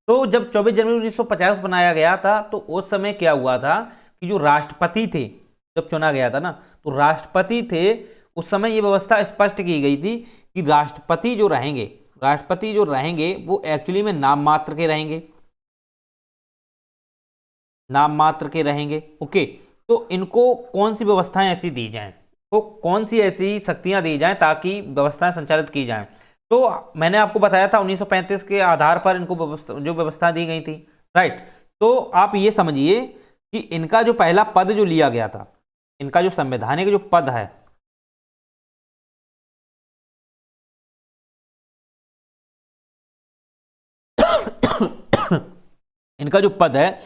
तो जब 24 जनवरी 1950 को बनाया गया था तो उस समय क्या हुआ था कि जो राष्ट्रपति थे, जब चुना गया था ना, तो राष्ट्रपति थे उस समय ये व्यवस्था स्पष्ट की गई थी कि राष्ट्रपति जो रहेंगे वो एक्चुअली में नाम मात्र के रहेंगे, नाम मात्र के रहेंगे। ओके, तो इनको कौन सी व्यवस्थाएं ऐसी दी जाएं, तो कौन सी ऐसी शक्तियां दी जाएं ताकि व्यवस्थाएं संचालित की जाएं। तो मैंने आपको बताया था 1935 के आधार पर इनको जो व्यवस्था दी गई थी, राइट। तो आप ये समझिए कि इनका जो पहला पद जो लिया गया था, इनका जो संवैधानिक जो पद है, इनका जो पद है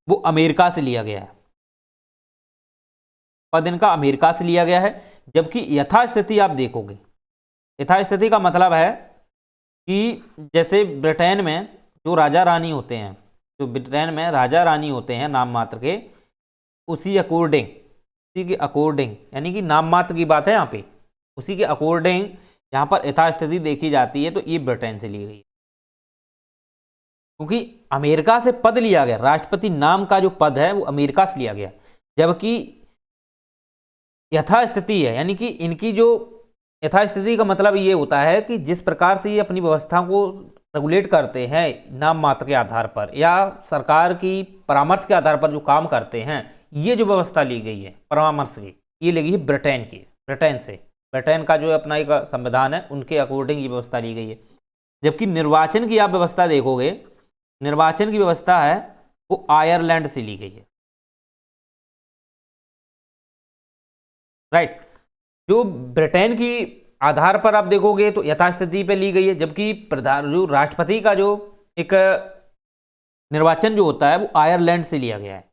वो अमेरिका से लिया गया है। पद इनका अमेरिका से लिया गया है। जबकि यथास्थिति आप देखोगे, यथास्थिति का मतलब है कि जैसे ब्रिटेन में जो राजा रानी होते हैं, जो ब्रिटेन में राजा रानी होते हैं नाम मात्र के, उसी के अकॉर्डिंग यानी कि नाम मात्र की बात है यहाँ पे, उसी के अकॉर्डिंग यहाँ पर यथास्थिति देखी जाती है। तो ये ब्रिटेन से ली गई है क्योंकि अमेरिका से पद लिया गया, राष्ट्रपति नाम का जो पद है वो अमेरिका से लिया गया। जबकि यथास्थिति है यानी कि इनकी जो यथास्थिति का मतलब ये होता है कि जिस प्रकार से ये अपनी व्यवस्था को रेगुलेट करते हैं नाम मात्र के आधार पर या सरकार की परामर्श के आधार पर जो काम करते हैं, ये जो व्यवस्था ली गई है परामर्श की, ये ली गई है ब्रिटेन से। ब्रिटेन का जो अपना एक संविधान है उनके अकॉर्डिंग ये व्यवस्था ली गई है। जबकि निर्वाचन की आप व्यवस्था देखोगे, निर्वाचन की व्यवस्था है वो आयरलैंड से ली गई है, राइट। जो ब्रिटेन की आधार पर आप देखोगे तो यथास्थिति पे ली गई है। जबकि प्रधान जो राष्ट्रपति का जो एक निर्वाचन जो होता है वो आयरलैंड से लिया गया है।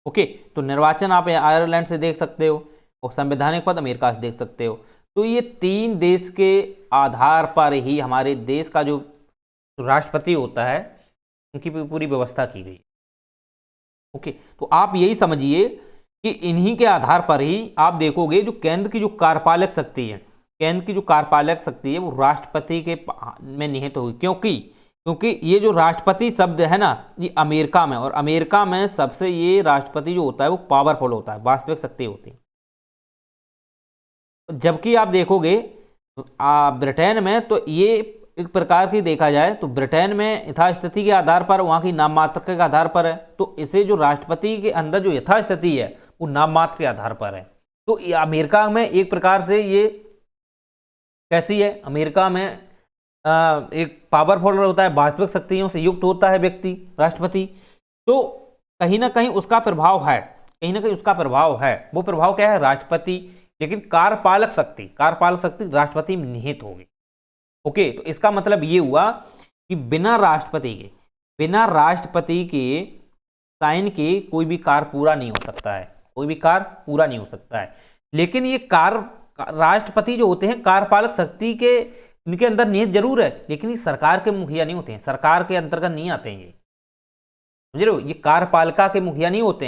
ओके, तो निर्वाचन आप आयरलैंड से देख सकते हो और संवैधानिक पद अमेरिका से देख सकते हो। तो ये 3 देश के आधार पर ही हमारे देश का जो राष्ट्रपति होता है उनकी पूरी व्यवस्था की गई। ओके, तो आप यही समझिए कि इन्हीं के आधार पर ही आप देखोगे जो केंद्र की जो कार्यपालक शक्ति है, केंद्र की जो कार्यपालक शक्ति है वो राष्ट्रपति के में निहित होगी। क्योंकि ये जो राष्ट्रपति शब्द है ना, ये अमेरिका में, और अमेरिका में सबसे ये राष्ट्रपति जो होता है वो पावरफुल होता है, वास्तविक शक्ति होती है। जबकि आप देखोगे ब्रिटेन में तो ये एक प्रकार की देखा जाए तो ब्रिटेन में यथास्थिति के आधार पर, वहाँ की नाम मात्र के आधार पर है। तो इसे जो राष्ट्रपति के अंदर जो यथास्थिति है वो नाम मात्र के आधार पर है। तो अमेरिका में एक प्रकार से ये कैसी है, अमेरिका में एक पावरफुल होता है, वास्तविक शक्तियों से युक्त होता है व्यक्ति राष्ट्रपति। तो कहीं ना कहीं उसका प्रभाव है, वो प्रभाव क्या है, राष्ट्रपति। लेकिन कार्यपालक शक्ति राष्ट्रपति में निहित होगी। ओके, तो इसका मतलब ये हुआ कि बिना राष्ट्रपति के साइन के कोई भी कार्य पूरा नहीं हो सकता है, लेकिन ये कार्य राष्ट्रपति जो होते हैं कार्यपालक शक्ति के इनके अंदर निहित जरूर है, लेकिन ये सरकार के मुखिया नहीं होते हैं, सरकार के अंतर्गत नहीं आते हैं। ये समझ रहे हो, ये कार्यपालिका के मुखिया नहीं होते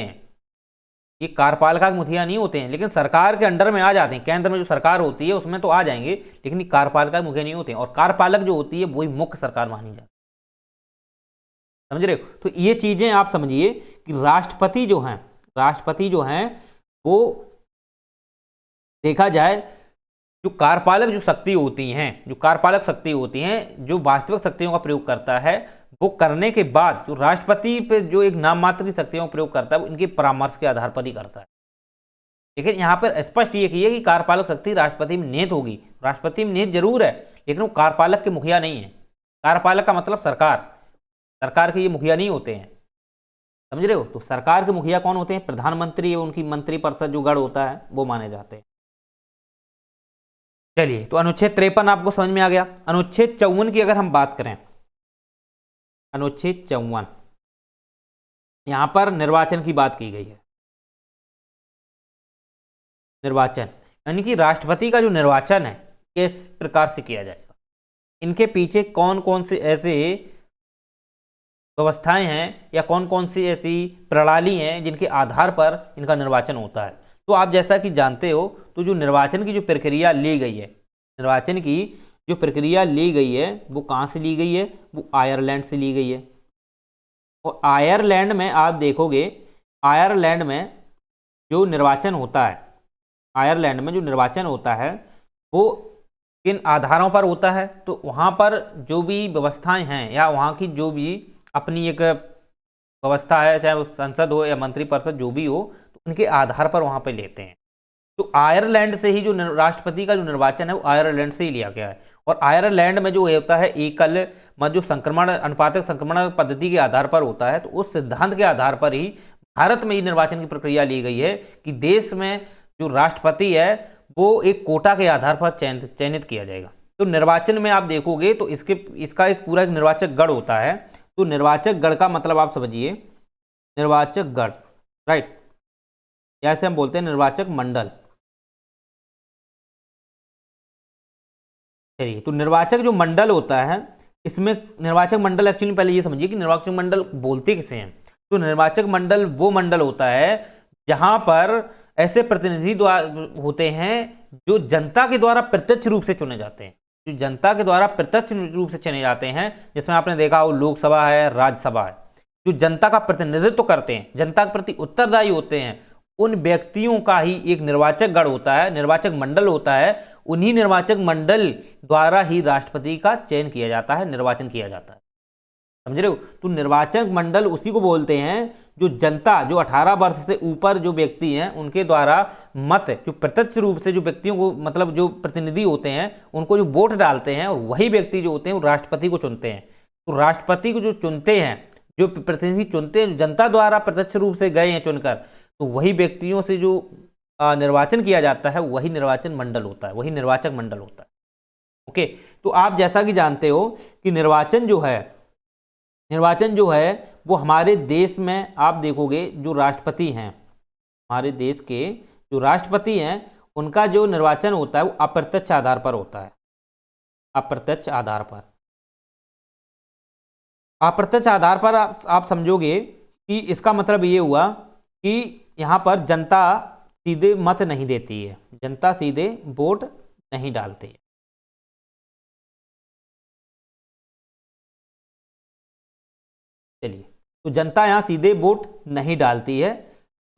हैं, लेकिन सरकार के अंडर में आ जाते हैं। केंद्र में जो सरकार होती है उसमें तो आ जाएंगे, लेकिन ये कार्यपालिका के मुखिया नहीं होते हैं। और कार्यपालक जो होती है वही मुख्य सरकार मानी जाती है। समझ रहे हो, तो ये चीजें आप समझिए कि राष्ट्रपति जो हैं वो देखा जाए जो कार्यपालक शक्ति होती हैं, जो वास्तविक शक्तियों का प्रयोग करता है, वो करने के बाद जो राष्ट्रपति पे जो एक नाम मात्र की शक्तियों का प्रयोग करता है वो इनके परामर्श के आधार पर ही करता है। लेकिन यहाँ पर स्पष्ट ये किया कि कार्यपालक शक्ति राष्ट्रपति में निहित होगी, राष्ट्रपति में निहित जरूर है, लेकिन वो कार्यपालक के मुखिया नहीं है। कार्यपालक का मतलब सरकार के ये मुखिया नहीं होते हैं। समझ रहे हो, तो सरकार के मुखिया कौन होते हैं, प्रधानमंत्री या उनकी मंत्रिपरिषद जो गण होता है वो माने जाते हैं। चलिए, तो अनुच्छेद 53 आपको समझ में आ गया। अनुच्छेद 54 की अगर हम बात करें, अनुच्छेद 54 यहां पर निर्वाचन की बात की गई है। निर्वाचन, यानी कि राष्ट्रपति का जो निर्वाचन है किस प्रकार से किया जाएगा, इनके पीछे कौन कौन से ऐसे व्यवस्थाएं हैं या कौन कौन सी ऐसी प्रणाली हैं जिनके आधार पर इनका निर्वाचन होता है। तो आप जैसा कि जानते हो, तो जो निर्वाचन की जो प्रक्रिया ली गई है, निर्वाचन की जो प्रक्रिया ली गई है वो कहाँ से ली गई है, वो आयरलैंड से ली गई है। और आयरलैंड में आप देखोगे, आयरलैंड में जो निर्वाचन होता है, आयरलैंड में जो निर्वाचन होता है वो किन आधारों पर होता है, तो वहाँ पर जो भी व्यवस्थाएं हैं या वहाँ की जो भी अपनी एक व्यवस्था है, चाहे वो संसद हो या मंत्रिपरिषद जो भी हो, तो उनके आधार पर वहाँ पे लेते हैं। तो आयरलैंड से ही जो राष्ट्रपति का जो निर्वाचन है वो आयरलैंड से ही लिया गया है। और आयरलैंड में जो होता है एकल मत जो संक्रमण अनुपातिक संक्रमण पद्धति के आधार पर होता है, तो उस सिद्धांत के आधार पर ही भारत में ये निर्वाचन की प्रक्रिया ली गई है कि देश में जो राष्ट्रपति है वो एक कोटा के आधार पर चयनित किया जाएगा। तो निर्वाचन में आप देखोगे तो इसका एक पूरा एक निर्वाचक गण होता है। तो निर्वाचक गण का मतलब आप समझिए, निर्वाचक गण, राइट, जैसे हम बोलते हैं निर्वाचक मंडल। चलिए, तो निर्वाचक जो मंडल होता है, इसमें निर्वाचक मंडल एक्चुअली पहले ये समझिए कि निर्वाचक मंडल बोलते किसे हैं। तो निर्वाचक मंडल वो मंडल होता है जहां पर ऐसे प्रतिनिधि होते हैं जो जनता के द्वारा प्रत्यक्ष रूप से चुने जाते हैं, जो जनता के द्वारा प्रत्यक्ष रूप से चुने जाते हैं, जिसमें आपने देखा हो लोकसभा है, राज्यसभा है, जो जनता का प्रतिनिधित्व करते हैं, जनता के प्रति उत्तरदायी होते हैं, उन व्यक्तियों का ही एक निर्वाचक गण होता है, निर्वाचक मंडल होता है। उन्हीं निर्वाचक मंडल द्वारा ही राष्ट्रपति का चयन किया जाता है, निर्वाचन किया जाता है, समझ रहे हो। तो निर्वाचक मंडल उसी को बोलते हैं जो जनता, जो 18 वर्ष से ऊपर जो व्यक्ति हैं उनके द्वारा मत, जो प्रत्यक्ष रूप से जो व्यक्तियों को, मतलब जो प्रतिनिधि होते हैं उनको जो वोट डालते हैं, और वही व्यक्ति जो होते हैं वो राष्ट्रपति को चुनते हैं। तो राष्ट्रपति को जो चुनते हैं, जो प्रतिनिधि चुनते हैं, जनता द्वारा प्रत्यक्ष रूप से गए हैं चुनकर, तो वही व्यक्तियों से जो निर्वाचन किया जाता है वही निर्वाचन मंडल होता है, वही निर्वाचक मंडल होता है। ओके, तो आप जैसा कि जानते हो कि निर्वाचन जो है वो हमारे देश में आप देखोगे जो राष्ट्रपति हैं, हमारे देश के जो राष्ट्रपति हैं उनका जो निर्वाचन होता है वो अप्रत्यक्ष आधार पर होता है, अप्रत्यक्ष आधार पर। अप्रत्यक्ष आधार पर आप समझोगे कि इसका मतलब ये हुआ कि यहाँ पर जनता सीधे मत नहीं देती है, जनता सीधे वोट नहीं डालती है। चलिए, तो जनता यहाँ सीधे वोट नहीं डालती है।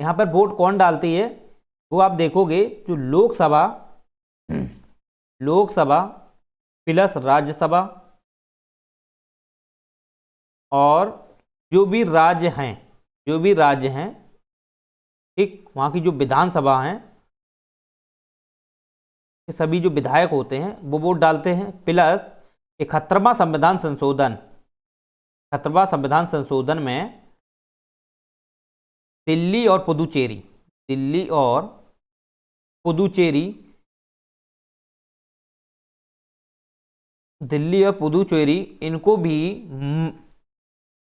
यहाँ पर वोट कौन डालती है, वो आप देखोगे जो लोकसभा प्लस राज्यसभा और जो भी राज्य हैं, ठीक, वहाँ की जो विधानसभा हैं, सभी जो विधायक होते हैं वो वोट डालते हैं, प्लस 71वां संविधान संशोधन में दिल्ली और पुदुचेरी इनको भी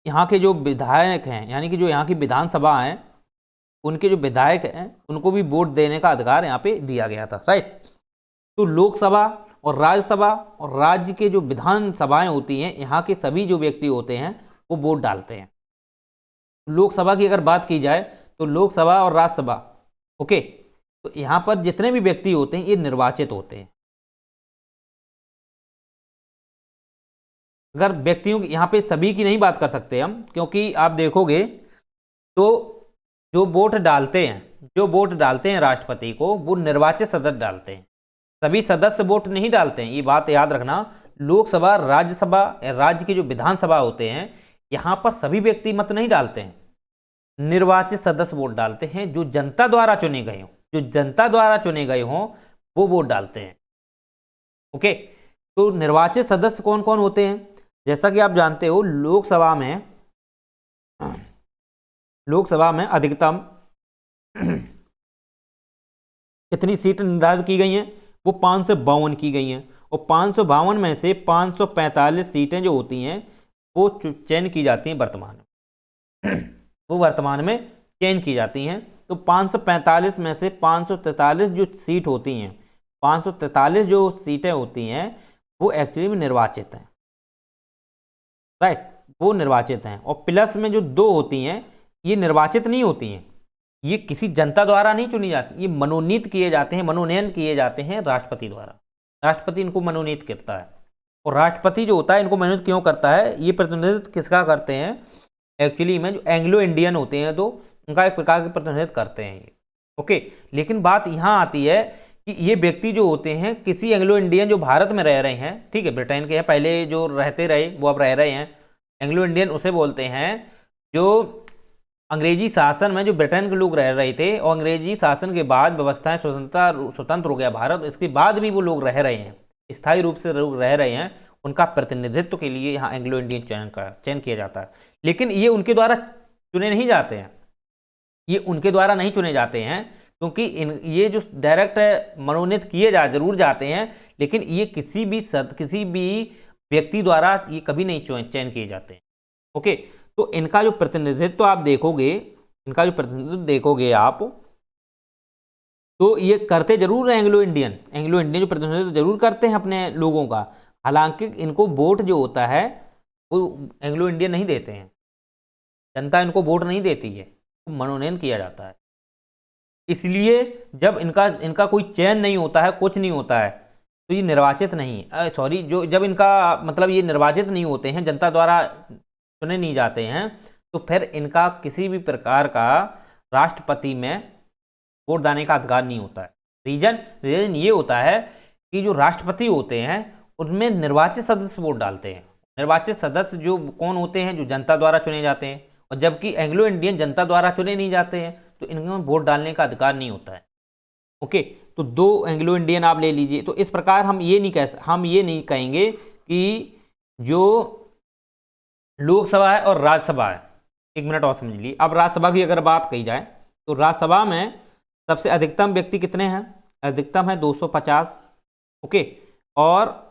यहाँ के जो विधायक हैं, यानी कि जो यहाँ की विधानसभा हैं, उनके जो विधायक हैं उनको भी वोट देने का अधिकार यहाँ पे दिया गया था, राइट। तो लोकसभा और राज्यसभा और राज्य के जो विधानसभाएं होती हैं, यहाँ के सभी जो व्यक्ति होते हैं वो वोट डालते हैं। लोकसभा की अगर बात की जाए तो लोकसभा और राज्यसभा, ओके, तो यहाँ पर जितने भी व्यक्ति होते हैं ये निर्वाचित होते हैं। अगर व्यक्तियों की यहाँ पे सभी की नहीं बात कर सकते हम, क्योंकि आप देखोगे तो जो वोट डालते हैं राष्ट्रपति को, वो निर्वाचित सदस्य डालते हैं, सभी सदस्य वोट नहीं डालते हैं, ये बात याद रखना। लोकसभा, राज्यसभा, राज्य के जो विधानसभा होते हैं, यहाँ पर सभी व्यक्ति मत नहीं डालते हैं, निर्वाचित सदस्य वोट डालते हैं, जो जनता द्वारा चुने गए हों वो वोट डालते हैं। ओके, तो निर्वाचित सदस्य कौन कौन होते हैं, जैसा कि आप जानते हो लोकसभा में अधिकतम कितनी सीट निर्धारित की गई हैं, वो 552 की गई हैं, और 552 में से 545 सीटें जो होती हैं वो चयन की जाती हैं वर्तमान में, वो वर्तमान में चयन की जाती हैं। तो 545 में से 543 जो सीट होती हैं, 543 जो सीटें होती हैं वो एक्चुअली में निर्वाचित हैं, राइट, वो निर्वाचित हैं। और प्लस में जो 2 होती हैं ये निर्वाचित नहीं होती हैं, ये किसी जनता द्वारा नहीं चुनी जाती, ये मनोनीत किए जाते हैं, मनोनयन किए जाते हैं राष्ट्रपति द्वारा। राष्ट्रपति इनको मनोनीत करता है। और राष्ट्रपति जो होता है इनको मनोनीत क्यों करता है, ये प्रतिनिधित्व किसका करते हैं, एक्चुअली में जो एंग्लो इंडियन होते हैं तो उनका एक प्रकार के प्रतिनिधित्व करते हैं ये। ओके, लेकिन बात यहाँ आती है कि ये व्यक्ति जो होते हैं किसी एंग्लो इंडियन जो भारत में रह रहे हैं, ठीक है, ब्रिटेन के हैं, पहले जो रहते रहे वो अब रह रहे हैं, एंग्लो इंडियन उसे बोलते हैं जो अंग्रेजी शासन में जो ब्रिटेन के लोग रह रहे थे और अंग्रेजी शासन के बाद व्यवस्थाएं स्वतंत्र हो गया भारत, इसके बाद भी वो लोग रह रहे हैं, स्थायी रूप से लोग रह रहे हैं, उनका प्रतिनिधित्व के लिए यहाँ एंग्लो इंडियन चयन किया जाता है। लेकिन ये उनके द्वारा चुने नहीं जाते हैं, ये उनके द्वारा नहीं चुने जाते हैं, क्योंकि ये जो डायरेक्ट मनोनीत किए जरूर जाते हैं, लेकिन ये किसी भी व्यक्ति द्वारा ये कभी नहीं चयन किए जाते हैं। ओके, तो इनका जो प्रतिनिधित्व आप देखोगे, आप तो ये करते जरूर है एंग्लो इंडियन जो प्रतिनिधित्व जरूर करते हैं अपने लोगों का, हालांकि इनको वोट जो होता है वो एंग्लो इंडियन नहीं देते हैं, जनता इनको वोट नहीं देती है, तो मनोनयन किया जाता है। इसलिए जब इनका कोई चयन नहीं होता है, कुछ नहीं होता है, तो ये निर्वाचित नहीं, जब इनका मतलब ये निर्वाचित नहीं होते हैं, जनता द्वारा चुने नहीं जाते हैं, तो फिर इनका किसी भी प्रकार का राष्ट्रपति में वोट डालने का अधिकार नहीं होता है। रीजन ये होता है कि जो राष्ट्रपति होते हैं उनमें निर्वाचित सदस्य वोट डालते हैं। निर्वाचित सदस्य जो कौन होते हैं, जो जनता द्वारा चुने जाते हैं, और जबकि एंग्लो इंडियन जनता द्वारा चुने नहीं जाते हैं, तो इनमें वोट डालने का अधिकार नहीं होता है। ओके, तो 2 एंग्लो इंडियन आप ले लीजिए। तो इस प्रकार हम ये नहीं कहेंगे कि जो लोकसभा है और राज्यसभा है, एक मिनट और समझ लीजिए। अब राज्यसभा की अगर बात कही जाए तो राज्यसभा में सबसे अधिकतम व्यक्ति कितने हैं, अधिकतम है 250। ओके, और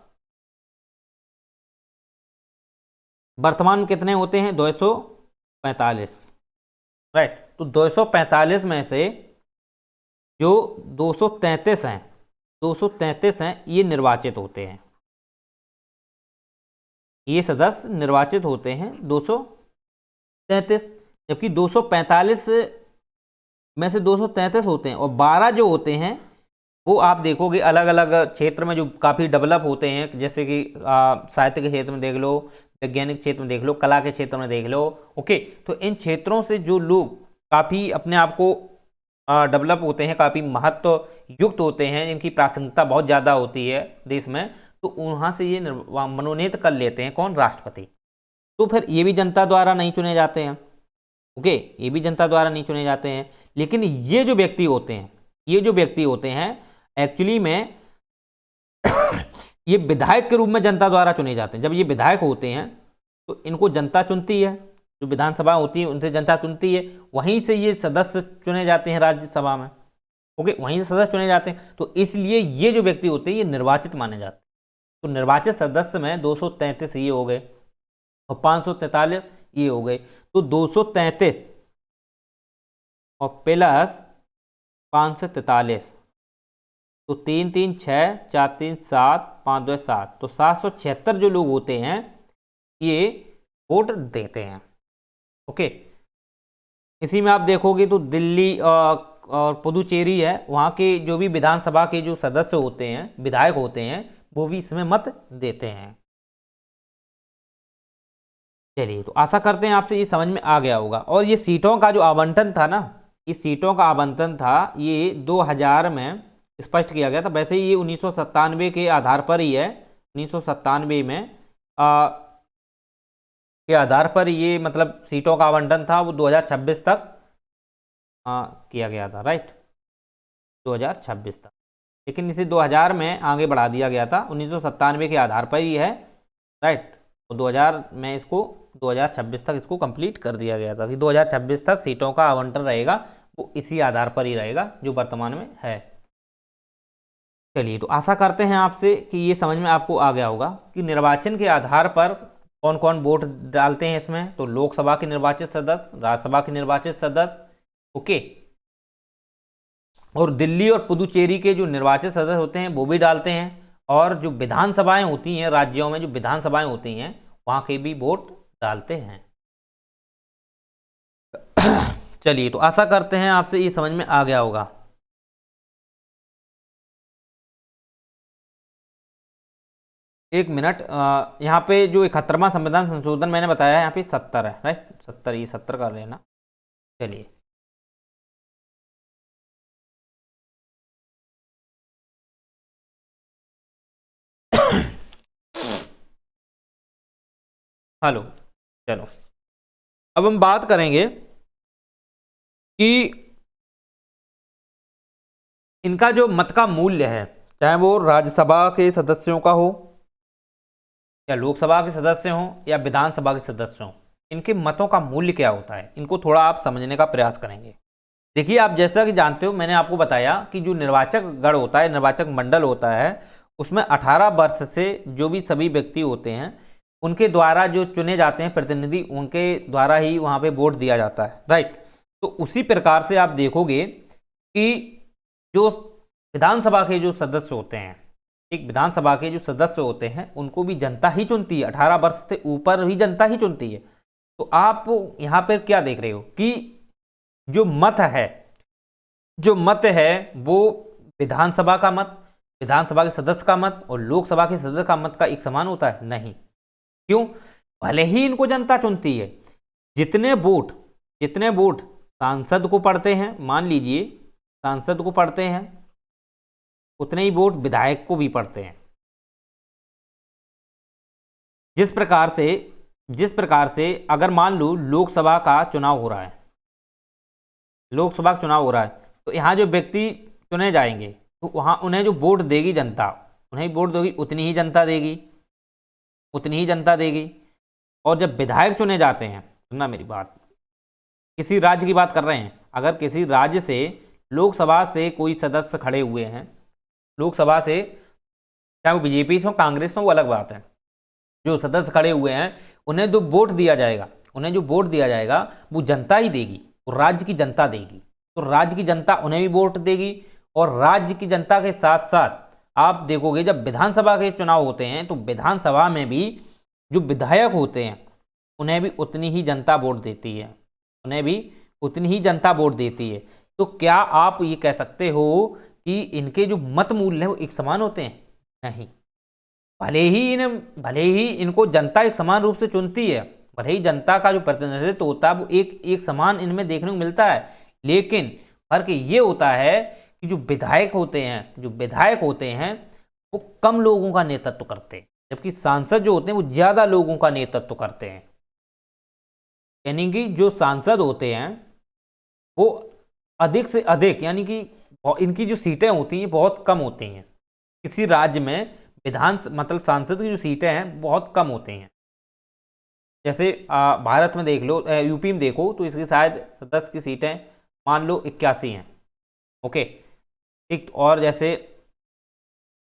वर्तमान में कितने होते हैं, 245, राइट। तो 245 में से जो 233 हैं ये निर्वाचित होते हैं, ये सदस्य निर्वाचित होते हैं 233, जबकि 245 में से 233 होते हैं, और 12 जो होते हैं वो आप देखोगे अलग अलग क्षेत्र में जो काफ़ी डेवलप होते हैं, जैसे कि साहित्य के क्षेत्र में देख लो, वैज्ञानिक क्षेत्र में देख लो, कला के क्षेत्र में देख लो। ओके, तो इन क्षेत्रों से जो लोग काफ़ी अपने आप को डेवलप होते हैं, काफ़ी महत्व युक्त होते हैं, इनकी प्रासंगिकता बहुत ज़्यादा होती है देश में, तो वहाँ से ये मनोनीत कर लेते हैं कौन, राष्ट्रपति। तो फिर ये भी जनता द्वारा नहीं चुने जाते हैं। ओके, ये भी जनता द्वारा नहीं चुने जाते हैं, लेकिन ये जो व्यक्ति होते हैं एक्चुअली में ये विधायक के रूप में जनता द्वारा चुने जाते हैं। जब ये विधायक होते हैं तो इनको जनता चुनती है, जो विधानसभा होती है उनसे जनता चुनती है, वहीं से ये सदस्य चुने जाते हैं राज्यसभा में। ओके, वहीं से सदस्य चुने जाते हैं, तो इसलिए ये जो व्यक्ति होते हैं ये निर्वाचित माने जाते हैं। तो निर्वाचित सदस्य में 233 ये हो गए और 543 ये हो गए, तो 233 और प्लस 543, तो 3 3 6 4 3 7 5 2 7, तो 776 जो लोग होते हैं ये वोट देते हैं। ओके, इसी में आप देखोगे तो दिल्ली और पुदुचेरी है, वहाँ के जो भी विधानसभा के जो सदस्य होते हैं, विधायक होते हैं, वो भी इसमें मत देते हैं। चलिए, तो आशा करते हैं आपसे ये समझ में आ गया होगा। और ये सीटों का जो आवंटन था ना, इस सीटों का आवंटन था ये 2000 में स्पष्ट किया गया था। वैसे ये 1997 के आधार पर ही है, 1997 में के आधार पर ये मतलब सीटों का आवंटन था, वो 2026 तक किया गया था, राइट, 2026 तक। लेकिन इसे 2000 में आगे बढ़ा दिया गया था, 1997 के आधार पर ही है, राइट। तो 2000 में इसको 2026 तक इसको कंप्लीट कर दिया गया था कि 2026 तक सीटों का आवंटन रहेगा वो इसी आधार पर ही रहेगा जो वर्तमान में है। चलिए, तो आशा करते हैं आपसे कि ये समझ में आपको आ गया होगा कि निर्वाचन के आधार पर कौन कौन वोट डालते हैं इसमें। तो लोकसभा के निर्वाचित सदस्य, राज्यसभा के निर्वाचित सदस्य, ओके, और दिल्ली और पुदुचेरी के जो निर्वाचित सदस्य होते हैं वो भी डालते हैं, और जो विधानसभाएं होती हैं राज्यों में, जो विधानसभाएं होती हैं वहाँ के भी वोट डालते हैं। चलिए, तो आशा करते हैं आपसे ये समझ में आ गया होगा। एक मिनट, यहाँ पे जो 71वां संविधान संशोधन मैंने बताया है, यहाँ पे 70 है, राइट, 70, ये 70 कर लेना। चलिए, हेलो, चलो अब हम बात करेंगे कि इनका जो मत का मूल्य है, चाहे वो राज्यसभा के सदस्यों का हो या लोकसभा के सदस्य हों या विधानसभा के सदस्य हों, इनके मतों का मूल्य क्या होता है, इनको थोड़ा आप समझने का प्रयास करेंगे। देखिए, आप जैसा कि जानते हो, मैंने आपको बताया कि जो निर्वाचक गण होता है, निर्वाचक मंडल होता है, उसमें 18 वर्ष से जो भी सभी व्यक्ति होते हैं उनके द्वारा जो चुने जाते हैं प्रतिनिधि, उनके द्वारा ही वहाँ पे वोट दिया जाता है, राइट। तो उसी प्रकार से आप देखोगे कि जो विधानसभा के जो सदस्य होते हैं, एक विधानसभा के जो सदस्य होते हैं उनको भी जनता ही चुनती है, 18 वर्ष से ऊपर ही जनता ही चुनती है। तो आप यहाँ पर क्या देख रहे हो कि जो मत है, जो मत है वो विधानसभा का मत, विधानसभा के सदस्य का मत और लोकसभा के सदस्य का मत का एक समान होता है? नहीं। क्यों? भले ही इनको जनता चुनती है, जितने वोट सांसद को पड़ते हैं, मान लीजिए सांसद को पड़ते हैं, उतने ही वोट विधायक को भी पड़ते हैं। जिस प्रकार से अगर मान लो लोकसभा का चुनाव हो रहा है, लोकसभा का चुनाव हो रहा है, तो यहाँ जो व्यक्ति चुने जाएंगे तो वहाँ उन्हें जो वोट देगी जनता, उन्हें वोट देगी, उतनी ही जनता देगी, उतनी ही जनता देगी। और जब विधायक चुने जाते हैं, सुनना मेरी बात, किसी राज्य की बात कर रहे हैं, अगर किसी राज्य से लोकसभा से कोई सदस्य खड़े हुए हैं, लोकसभा से, चाहे वो बीजेपी से हो कांग्रेस से हो, वो अलग बात है, जो सदस्य खड़े हुए हैं उन्हें जो वोट दिया जाएगा, उन्हें जो वोट दिया जाएगा वो जनता ही देगी, वो राज्य की जनता देगी। तो राज्य की जनता उन्हें भी वोट देगी, और राज्य की जनता के साथ साथ आप देखोगे जब विधानसभा के चुनाव होते हैं तो विधानसभा में भी जो विधायक होते हैं उन्हें भी उतनी ही जनता वोट देती है, उन्हें भी उतनी ही जनता वोट देती है। तो क्या आप ये कह सकते हो कि इनके जो मत मूल्य हैं वो एक समान होते हैं? नहीं। भले ही इनको जनता एक समान रूप से चुनती है, भले ही जनता का जो प्रतिनिधित्व होता है वो एक समान इनमें देखने को मिलता है, लेकिन फर्क ये होता है कि जो विधायक होते हैं वो कम लोगों का नेतृत्व करते हैं, जबकि सांसद जो होते हैं वो ज्यादा लोगों का नेतृत्व करते हैं। यानी कि जो सांसद होते हैं वो अधिक से अधिक, यानी कि इनकी जो सीटें होती हैं बहुत कम होती हैं। किसी राज्य में मतलब सांसद की जो सीटें हैं बहुत कम होती हैं। जैसे भारत में देख लो, यूपी में देखो तो इसकी शायद सदस्य की सीटें मान लो 81 हैं, ओके ठीक। और जैसे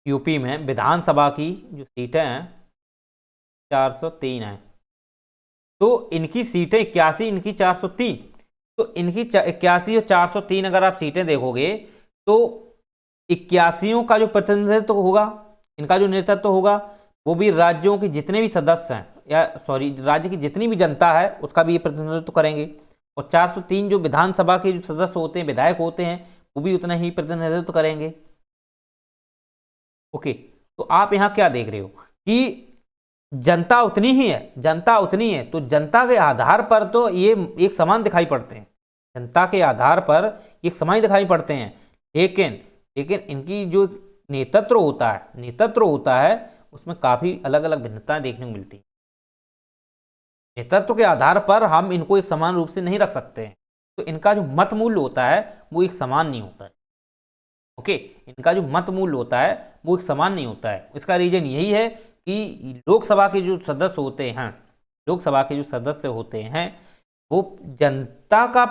यूपी में विधानसभा की जो सीटें हैं 403 हैं, तो इनकी सीटें 81, इनकी 403, तो इनकी 81 और 403 अगर आप सीटें देखोगे तो 81 का जो प्रतिनिधित्व होगा, इनका जो नेतृत्व होगा वो भी राज्यों के जितने भी सदस्य हैं, या सॉरी राज्य की जितनी भी जनता है उसका भी ये प्रतिनिधित्व करेंगे। और 403 जो विधानसभा के जो सदस्य होते हैं, विधायक होते हैं, वो भी उतना ही प्रतिनिधित्व करेंगे। ओके, तो आप यहाँ क्या देख रहे हो कि जनता उतनी ही है, जनता उतनी है, तो जनता के आधार पर तो ये एक समान दिखाई पड़ते हैं, जनता के आधार पर एक समान दिखाई पड़ते हैं। लेकिन इनकी जो नेतृत्व होता है उसमें काफी अलग अलग भिन्नताएं देखने को मिलती हैं। नेतृत्व के आधार पर हम इनको एक समान रूप से नहीं रख सकते हैं, तो इनका जो मत मूल्य होता है वो एक समान नहीं होता है। ओके, इनका जो मत मूल्य होता है वो एक समान नहीं होता है। इसका रीजन यही है कि लोकसभा के जो सदस्य होते हैं वो जनता का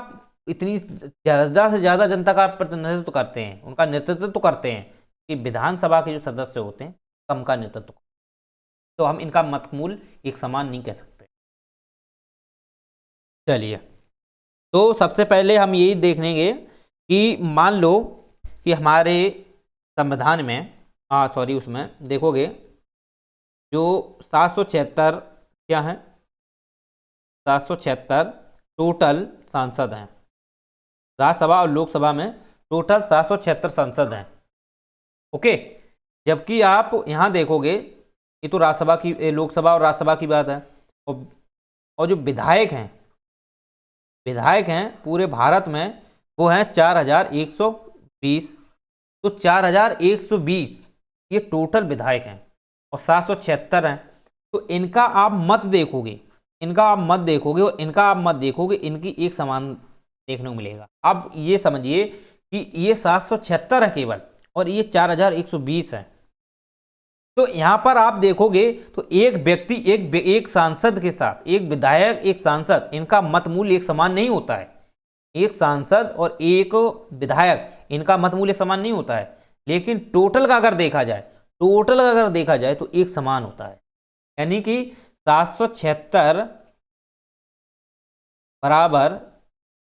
इतनी ज़्यादा से ज़्यादा जनता का प्रतिनिधित्व करते हैं, उनका नेतृत्व करते हैं, कि विधानसभा के जो सदस्य होते हैं कम का नेतृत्व। तो हम इनका मत मूल्य एक समान नहीं कह सकते। चलिए, तो सबसे पहले हम यही देखेंगे कि मान लो कि हमारे संविधान में उसमें देखोगे जो 776 क्या है, 776 टोटल सांसद हैं। राज्यसभा और लोकसभा में टोटल 776 सांसद हैं। ओके, जबकि आप यहां देखोगे ये तो राज्यसभा की, लोकसभा और राज्यसभा की बात है। और जो विधायक हैं पूरे भारत में वो हैं 4120। तो 4120 ये टोटल विधायक हैं और 776 हैं। तो इनका आप मत देखोगे, और इनका आप मत देखोगे, इनकी एक समान देखने को मिलेगा। अब ये समझिए कि ये 776 है केवल और ये 4120 है। तो यहां पर आप देखोगे तो एक व्यक्ति, एक सांसद के साथ, एक विधायक, एक सांसद, इनका मत मूल्य एक समान नहीं होता है। एक सांसद और एक विधायक, इनका मत मूल्य समान नहीं होता है। लेकिन टोटल का अगर देखा जाए तो एक समान होता है। यानी कि 776 बराबर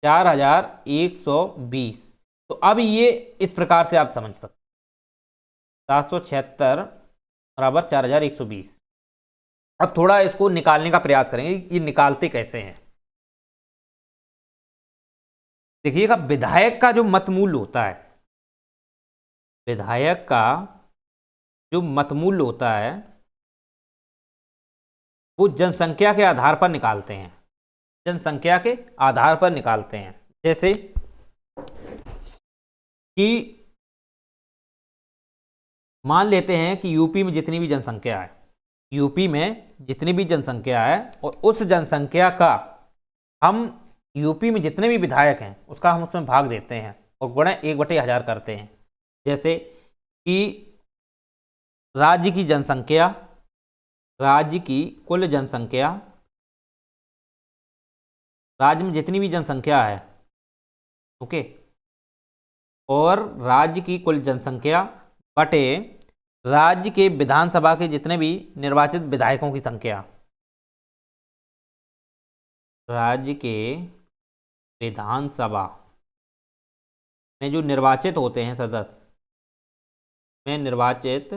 4120। तो अब ये इस प्रकार से आप समझ सकते, 776 बराबर 4120। अब थोड़ा इसको निकालने का प्रयास करेंगे, ये निकालते कैसे हैं। देखिएगा, विधायक का जो मत मूल्य होता है, विधायक का जो मत मूल्य होता है वो जनसंख्या के आधार पर निकालते हैं, जनसंख्या के आधार पर निकालते हैं। जैसे कि मान लेते हैं कि यूपी में जितनी भी जनसंख्या है, और उस जनसंख्या का हम, यूपी में जितने भी विधायक हैं उसका हम उसमें भाग देते हैं और गुणा 1/1000 करते हैं। जैसे कि राज्य की कुल जनसंख्या, राज्य में जितनी भी जनसंख्या है, ओके, और राज्य की कुल जनसंख्या बटे राज्य के विधानसभा के जितने भी निर्वाचित विधायकों की संख्या, राज्य के विधानसभा में जो निर्वाचित होते हैं सदस्य, में निर्वाचित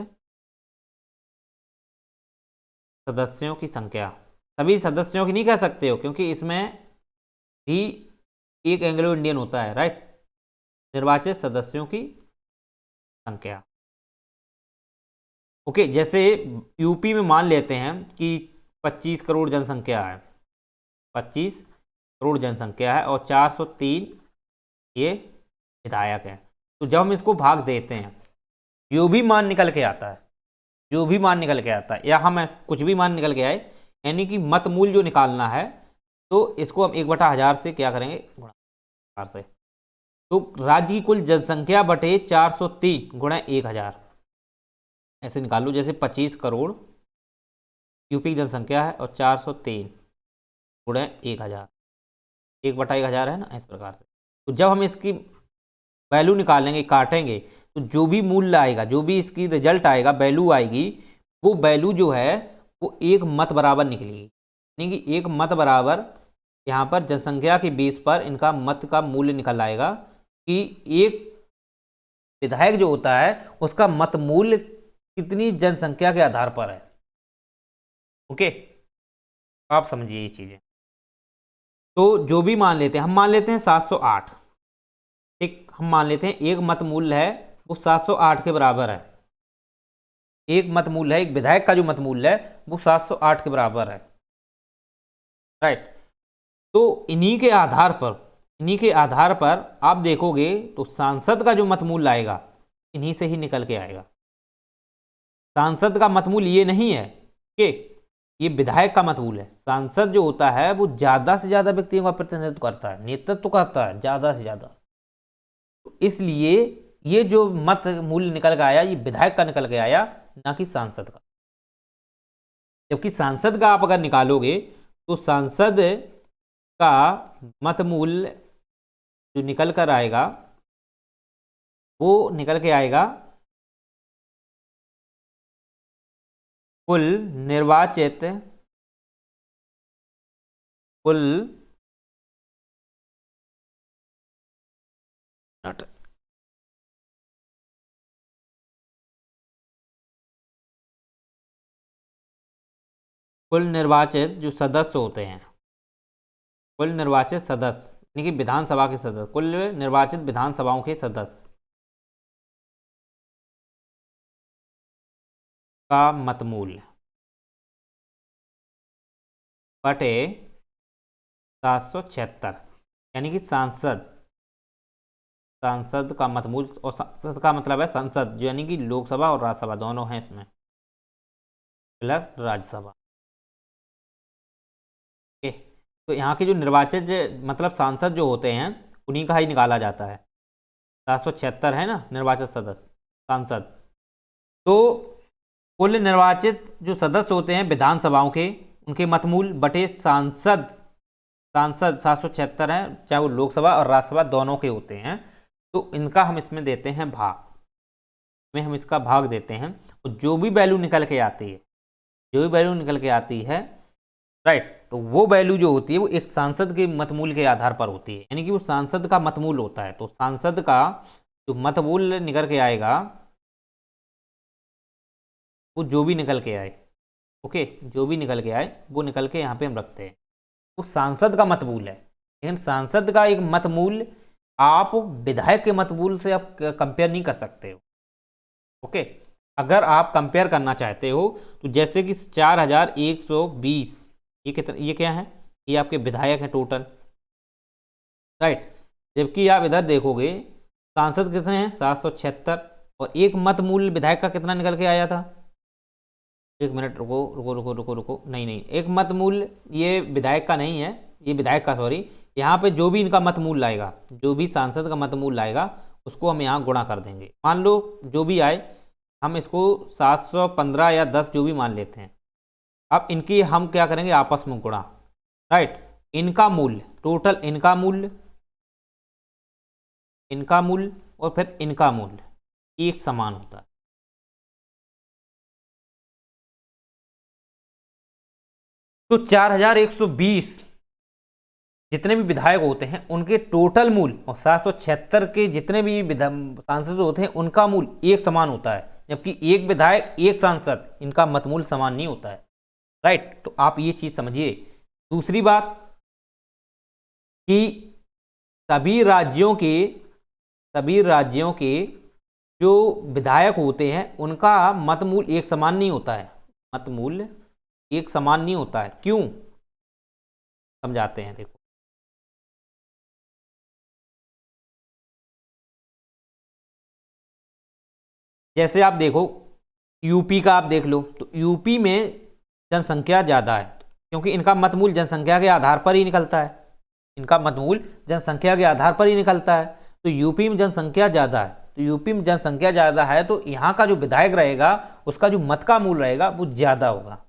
सदस्यों की संख्या, सभी सदस्यों की नहीं कह सकते हो क्योंकि इसमें भी एक एंग्लो इंडियन होता है, राइट। निर्वाचित सदस्यों की संख्या, ओके। जैसे यूपी में मान लेते हैं कि 25 करोड़ जनसंख्या है, 25 करोड़ जनसंख्या है और 403 ये विधायक हैं। तो जब हम इसको भाग देते हैं, जो भी मान निकल के आता है, या हम कुछ भी मान निकल के आए, यानी कि मत मूल्य जो निकालना है, तो इसको हम 1/1000 से क्या करेंगे, गुणा से। तो राज्य की कुल जनसंख्या बटे 403 गुणा 1000 ऐसे निकाल लो। जैसे 25 करोड़ यूपी की जनसंख्या है और 403 गुणा 1000, 1/1000 है ना, इस प्रकार से। तो जब हम इसकी वैल्यू निकालेंगे, काटेंगे, तो जो भी मूल्य आएगा, जो भी इसकी रिजल्ट आएगा, वैल्यू आएगी, वो वैल्यू जो है वो एक मत बराबर निकलेगी। यानी कि एक मत बराबर, यहाँ पर जनसंख्या के बेस पर इनका मत का मूल्य निकल आएगा कि एक विधायक जो होता है उसका मत मूल्य कितनी जनसंख्या के आधार पर है। ओके, आप समझिए ये चीजें। तो जो भी मान लेते हैं, हम मान लेते हैं 708, ठीक, हम मान लेते हैं एक मत मूल्य है वो 708 के बराबर है। एक मत मूल्य है, एक विधायक का जो मत मूल्य है वो 708 के बराबर है, राइट। तो इन्हीं के आधार पर आप देखोगे तो सांसद का जो मत मूल्य आएगा इन्हीं से ही निकल के आएगा। सांसद का मत मूल्य ये नहीं है कि ये विधायक का मत मूल्य है। सांसद जो होता है वो ज्यादा से ज्यादा व्यक्तियों का प्रतिनिधित्व करता है, नेतृत्व करता है ज्यादा से ज्यादा। तो इसलिए ये जो मत मूल्य निकल के आया, ये विधायक का निकल के आया, ना कि सांसद का। जबकि सांसद का आप अगर निकालोगे तो सांसद का मत मूल्य जो निकल कर आएगा वो निकल के आएगा कुल निर्वाचित, कुल निर्वाचित जो सदस्य होते हैं, कुल निर्वाचित सदस्य यानी कि विधानसभा के सदस्य, कुल निर्वाचित विधानसभाओं के सदस्य का मतमूल बटे 776, यानी कि सांसद का मतमूल, और सांसद का मतलब है संसद जो यानी कि लोकसभा और राज्यसभा दोनों हैं इसमें, प्लस राज्यसभा। ओके, तो यहाँ के जो निर्वाचित मतलब सांसद जो होते हैं उन्हीं का ही निकाला जाता है। 776 है ना निर्वाचित सदस्य सांसद। तो कुल निर्वाचित जो सदस्य होते हैं विधानसभाओं के, उनके मतमूल बटे सांसद 776 हैं, चाहे वो लोकसभा और राज्यसभा दोनों के होते हैं, तो इनका हम इसमें देते हैं भाग, में हम इसका भाग देते हैं, और जो भी वैल्यू निकल के आती है, जो भी वैल्यू निकल के आती है, राइट, तो वो वैल्यू जो होती है वो एक सांसद के मतमूल के आधार पर होती है, यानी कि वो सांसद का मतमूल होता है। तो सांसद का जो मतमूल निकल के आएगा वो जो भी निकल के आए, ओके, जो भी निकल के आए वो निकल के यहाँ पे हम रखते हैं, वो सांसद का मतमूल है। लेकिन सांसद का एक मतमूल आप विधायक के मतमूल से आप कंपेयर नहीं कर सकते हो। ओके, अगर आप कंपेयर करना चाहते हो तो जैसे कि 4120 ये कितना, ये क्या है, ये आपके विधायक हैं टोटल, राइट, जबकि आप इधर देखोगे सांसद कितने हैं 776, और एक मतमूल विधायक का कितना निकल के आया था, एक मिनट रुको रुको रुको रुको रुको, नहीं, एक मतमूल ये विधायक का नहीं है, ये विधायक का, सॉरी, यहाँ पे जो भी इनका मतमूल लाएगा, जो भी सांसद का मतमूल लाएगा उसको हम यहाँ गुणा कर देंगे। मान लो जो भी आए हम इसको 715 या 10 जो भी मान लेते हैं। अब इनकी हम क्या करेंगे आपस में गुणा, राइट, इनका मूल्य टोटल, इनका मूल्य और फिर इनका मूल्य एक समान होता है। तो 4120 जितने भी विधायक होते हैं उनके टोटल मूल्य और 776 के जितने भी सांसद होते हैं उनका मूल्य एक समान होता है, जबकि एक विधायक एक सांसद इनका मतमूल समान नहीं होता है, राइट। तो आप ये चीज समझिए। दूसरी बात कि सभी राज्यों के जो विधायक होते हैं उनका मतमूल एक समान नहीं होता है, मतमूल एक समान नहीं होता है। क्यों, समझाते हैं। देखो, जैसे आप देखो यूपी का आप देख लो, तो यूपी में जनसंख्या ज़्यादा है क्योंकि इनका मतमूल जनसंख्या के आधार पर ही निकलता है, इनका मतमूल जनसंख्या के आधार पर ही निकलता है। तो यूपी में जनसंख्या ज़्यादा है, तो यूपी में जनसंख्या ज़्यादा है तो यहाँ का जो विधायक रहेगा उसका जो मत का मूल रहेगा वो ज़्यादा होगा,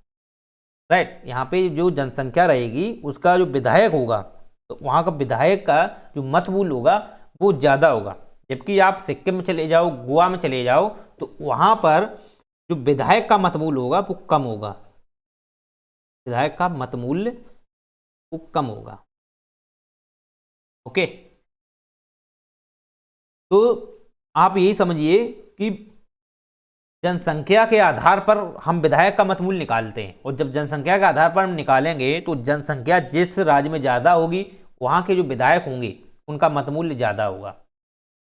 राइट। यहाँ पे जो जनसंख्या रहेगी उसका जो विधायक होगा तो वहाँ का विधायक का जो मत मूल होगा वो ज़्यादा होगा। जबकि आप सिक्किम में चले जाओ, गोवा में चले जाओ, तो वहाँ पर जो विधायक का मतमूल होगा वो कम होगा, विधायक का मतमूल्य वो कम होगा। ओके, तो आप यही समझिए कि जनसंख्या के आधार पर हम विधायक का मतमूल्य निकालते हैं, और जब जनसंख्या के आधार पर हम निकालेंगे तो जनसंख्या जिस राज्य में ज़्यादा होगी वहाँ के जो विधायक होंगे उनका मतमूल्य ज़्यादा होगा।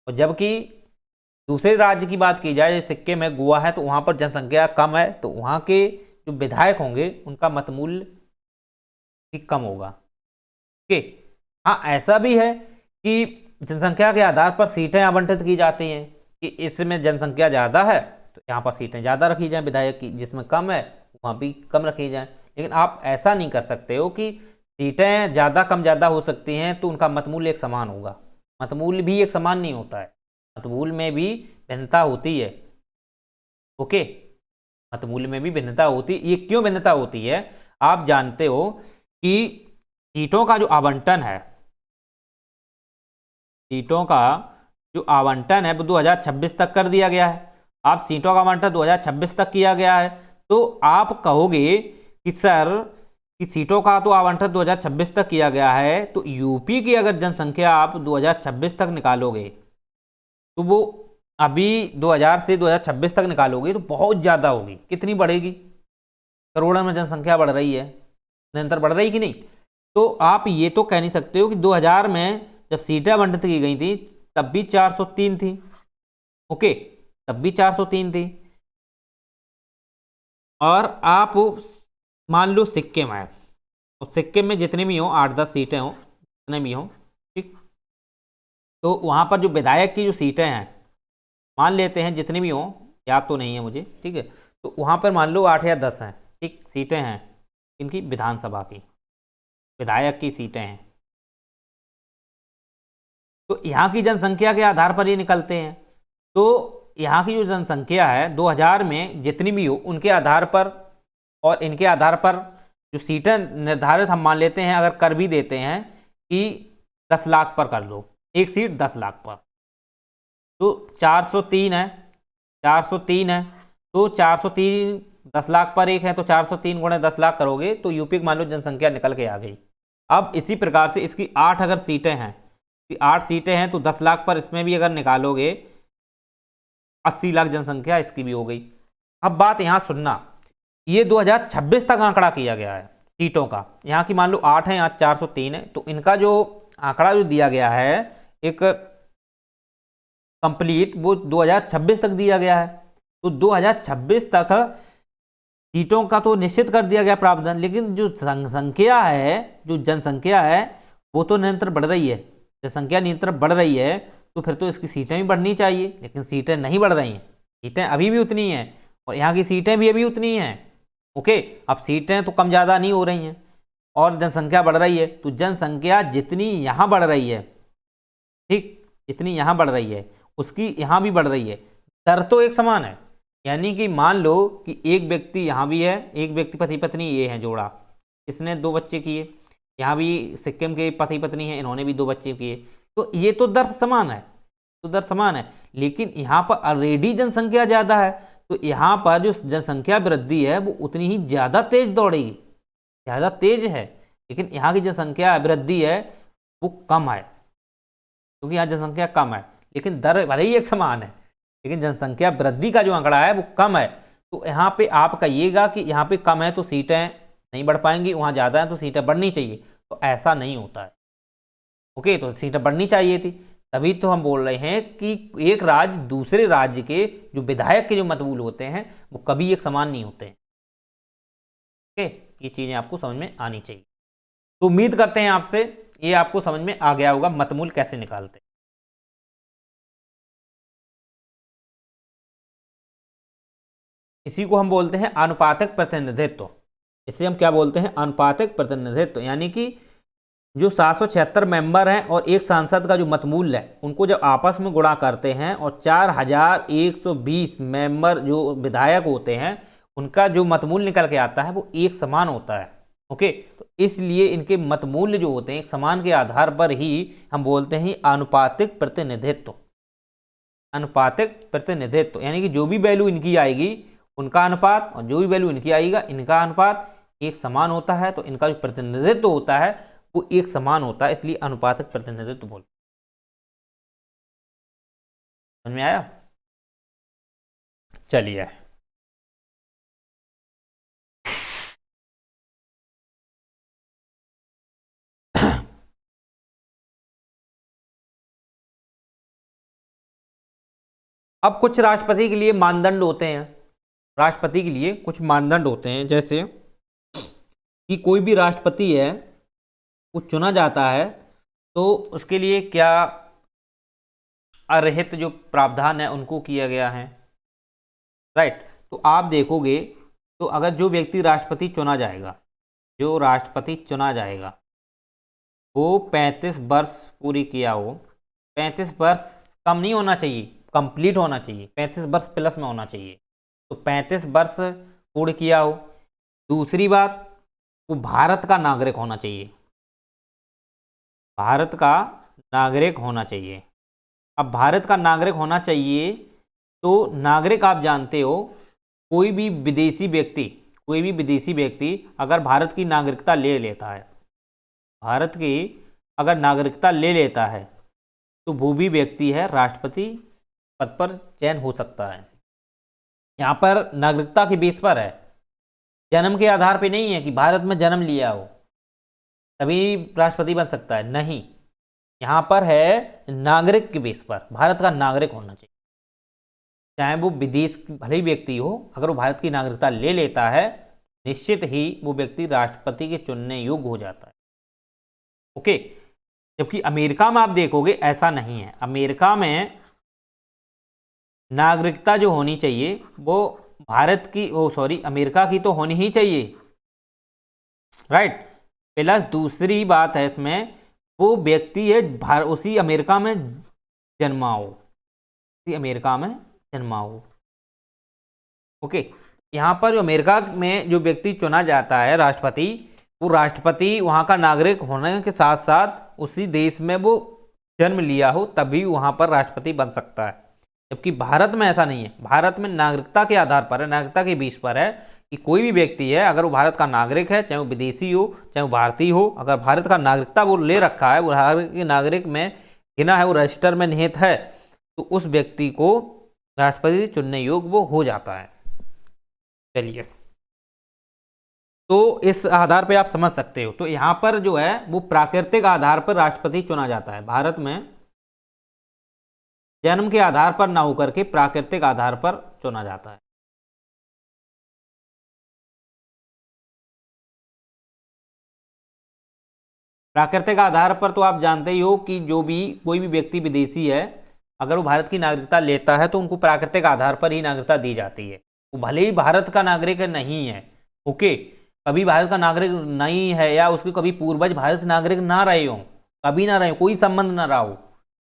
और जबकि दूसरे राज्य की बात की जाए, सिक्किम है, गोवा है, तो वहाँ पर जनसंख्या कम है तो वहाँ के जो विधायक होंगे उनका मतमूल्य भी कम होगा। ओके, हाँ, ऐसा भी है कि जनसंख्या के आधार पर सीटें आवंटित की जाती हैं कि इसमें जनसंख्या ज़्यादा है तो यहाँ पर सीटें ज़्यादा रखी जाएं विधायक की, जिसमें कम है वहाँ भी कम रखी जाएं। लेकिन आप ऐसा नहीं कर सकते हो कि सीटें ज़्यादा कम ज़्यादा हो सकती हैं तो उनका मतमूल्य एक समान होगा, मतमूल्य भी एक समान नहीं होता है, मतमूल्य में भी भिन्नता होती है। ओके, मतमूल्य में भी भिन्नता होती है। ये क्यों भिन्नता होती है, आप जानते हो कि सीटों का जो आवंटन है, सीटों का जो आवंटन है वो 2026 तक कर दिया गया है। आप सीटों का आवंटन 2026 तक किया गया है, तो आप कहोगे कि सर कि सीटों का तो आवंटन 2026 तक किया गया है, तो यूपी की अगर जनसंख्या आप 2026 तक निकालोगे तो वो अभी 2000 से 2026 तक निकालोगे तो बहुत ज़्यादा होगी। कितनी बढ़ेगी, करोड़ों में जनसंख्या बढ़ रही है, निरंतर बढ़ रही कि नहीं। तो आप ये तो कह नहीं सकते हो कि 2000 में जब सीटें आवंटित की गई थी तब भी 403 थी, ओके, तब भी 403 थी। और आप मान लो सिक्किम है, तो सिक्किम में जितने भी हो 8-10 सीटें हो, जितने भी हो, ठीक, तो वहाँ पर जो विधायक की जो सीटें हैं मान लेते हैं जितनी भी हो, याद तो नहीं है मुझे, ठीक है, तो वहाँ पर मान लो 8 या 10 हैं, ठीक, सीटें हैं इनकी विधानसभा की, विधायक की सीटें हैं। तो यहाँ की जनसंख्या के आधार पर ये निकलते हैं। तो यहाँ की जो जनसंख्या है 2000 में जितनी भी हो उनके आधार पर और इनके आधार पर जो सीटें निर्धारित हम मान लेते हैं, अगर कर भी देते हैं कि 10 लाख पर कर दो, एक सीट 10 लाख पर, तो 403 है, 403 है, तो 403 10 लाख पर एक है, तो 403 गुणे 10 लाख करोगे तो यूपी की मान लो जनसंख्या निकल के आ गई। अब इसी प्रकार से इसकी 8 अगर सीटें हैं, 8 सीटें हैं तो 10 लाख पर इसमें भी अगर निकालोगे 80 लाख जनसंख्या इसकी भी हो गई। अब बात यहाँ सुनना, ये 2026 तक आंकड़ा किया गया है सीटों का, यहाँ की मान लो 8 है, यहाँ 403 है, तो इनका जो आंकड़ा जो दिया गया है एक कंप्लीट, वो 2026 तक दिया गया है। तो 2026 तक सीटों का तो निश्चित कर दिया गया प्रावधान, लेकिन जो संख्या है, जो जनसंख्या है वो तो निरंतर बढ़ रही है, जनसंख्या निरंतर बढ़ रही है, तो फिर तो इसकी सीटें भी बढ़नी चाहिए, लेकिन सीटें नहीं बढ़ रही हैं, सीटें अभी भी उतनी हैं और यहाँ की सीटें भी अभी उतनी हैं, ओके। अब सीटें तो कम ज़्यादा नहीं हो रही हैं और जनसंख्या बढ़ रही है, तो जनसंख्या जितनी यहाँ बढ़ रही है, ठीक, जितनी यहाँ बढ़ रही है उसकी यहाँ भी बढ़ रही है, दर तो एक समान है। यानी कि मान लो कि एक व्यक्ति यहाँ भी है, एक व्यक्ति पति पत्नी ये है जोड़ा, इसने 2 बच्चे किए, यहाँ भी सिक्किम के पति पत्नी हैं, इन्होंने भी 2 बच्चे किए, तो ये तो दर समान है, तो दर समान है। लेकिन यहाँ पर ऑलरेडी जनसंख्या ज़्यादा है, तो यहाँ पर जो जनसंख्या वृद्धि है वो उतनी ही ज़्यादा तेज दौड़ेगी, ज़्यादा तेज है। लेकिन यहाँ की जनसंख्या वृद्धि है वो कम है, क्योंकि यहाँ जनसंख्या कम है, लेकिन दर भले ही एक समान है, लेकिन जनसंख्या वृद्धि का जो आंकड़ा है वो कम है। तो यहाँ पे आप कहिएगा कि यहाँ पे कम है तो सीटें नहीं बढ़ पाएंगी, वहाँ ज़्यादा है तो सीटें बढ़नी चाहिए, तो ऐसा नहीं होता है, ओके। तो सीटें बढ़नी चाहिए थी, तभी तो हम बोल रहे हैं कि एक राज्य दूसरे राज्य के जो विधायक के जो मतबूल होते हैं वो कभी एक समान नहीं होते हैं, ओके। ये चीज़ें आपको समझ में आनी चाहिए। तो उम्मीद करते हैं आपसे ये आपको समझ में आ गया होगा मतमूल कैसे निकालते हैं। इसी को हम बोलते हैं आनुपातिक प्रतिनिधित्व। इसे हम क्या बोलते हैं, आनुपातिक प्रतिनिधित्व। यानी कि जो 776 मेंबर हैं और एक सांसद का जो मतमूल्य है उनको जब आपस में गुणा करते हैं और 4120 मेंबर जो विधायक होते हैं उनका जो मतमूल्य निकल के आता है वो एक समान होता है, ओके। तो इसलिए इनके मतमूल्य जो होते हैं एक समान के आधार पर ही हम बोलते हैं आनुपातिक प्रतिनिधित्व। अनुपातिक प्रतिनिधित्व यानी कि जो भी वैल्यू इनकी आएगी उनका अनुपात और जो भी वैल्यू इनकी आएगा इनका अनुपात एक समान होता है, तो इनका जो प्रतिनिधित्व होता है वो एक समान होता है, इसलिए अनुपातिक प्रतिनिधित्व बोलते हैं। समझ में आया? चलिए, अब कुछ राष्ट्रपति के लिए मानदंड होते हैं, राष्ट्रपति के लिए कुछ मानदंड होते हैं, जैसे कि कोई भी राष्ट्रपति है वो चुना जाता है तो उसके लिए क्या अरहित जो प्रावधान है उनको किया गया है, राइट। तो आप देखोगे तो अगर जो व्यक्ति राष्ट्रपति चुना जाएगा, जो राष्ट्रपति चुना जाएगा वो 35 वर्ष पूरी किया हो, 35 वर्ष कम नहीं होना चाहिए, कंप्लीट होना चाहिए, 35 वर्ष प्लस में होना चाहिए, तो 35 वर्ष पूर्ण किया हो। दूसरी बात, वो भारत का नागरिक होना चाहिए, भारत का नागरिक होना चाहिए। अब भारत का नागरिक होना चाहिए तो नागरिक आप जानते हो कोई भी विदेशी व्यक्ति, कोई भी विदेशी व्यक्ति अगर भारत की नागरिकता ले लेता है, भारत की अगर नागरिकता ले लेता है तो वो भी व्यक्ति है राष्ट्रपति पद पर चयन हो सकता है। यहाँ पर नागरिकता के बेस पर है, जन्म के आधार पे नहीं है कि भारत में जन्म लिया हो तभी राष्ट्रपति बन सकता है, नहीं। यहाँ पर है नागरिक के बेस पर, भारत का नागरिक होना चाहिए, चाहे वो विदेश भले ही व्यक्ति हो, अगर वो भारत की नागरिकता ले लेता है निश्चित ही वो व्यक्ति राष्ट्रपति के चुनने योग्य हो जाता है। ओके, जबकि अमेरिका में आप देखोगे ऐसा नहीं है। अमेरिका में नागरिकता जो होनी चाहिए वो भारत की, अमेरिका की तो होनी ही चाहिए, राइट। प्लस दूसरी बात है इसमें, वो व्यक्ति है उसी अमेरिका में जन्मा हो, उसी अमेरिका में जन्मा हो। ओके, यहाँ पर जो अमेरिका में जो व्यक्ति चुना जाता है राष्ट्रपति, वो राष्ट्रपति वहाँ का नागरिक होने के साथ साथ उसी देश में वो जन्म लिया हो तभी वहाँ पर राष्ट्रपति बन सकता है। जबकि भारत में ऐसा नहीं है, भारत में नागरिकता के आधार पर है, नागरिकता के बेस पर है कि कोई भी व्यक्ति है अगर वो भारत का नागरिक है, चाहे वो विदेशी हो चाहे वो भारतीय हो, अगर भारत का नागरिकता वो ले रखा है, वो भारत के नागरिक में गिना है, वो रजिस्टर में निहित है, तो उस व्यक्ति को राष्ट्रपति चुनने योग्य वो हो जाता है। चलिए, तो इस आधार पे आप समझ सकते हो। तो यहाँ पर जो है वो प्राकृतिक आधार पर राष्ट्रपति चुना जाता है, भारत में जन्म के आधार पर ना होकर के प्राकृतिक आधार पर चुना जाता है। प्राकृतिक आधार पर तो आप जानते ही हो कि जो भी कोई भी व्यक्ति विदेशी है अगर वो भारत की नागरिकता लेता है तो उनको प्राकृतिक आधार पर ही नागरिकता दी जाती है, वो भले ही भारत का नागरिक नहीं है। ओके, कभी भारत का नागरिक नहीं है या उसके कभी पूर्वज भारत नागरिक ना रहे हो, कभी ना रहे, कोई संबंध ना रहा हो,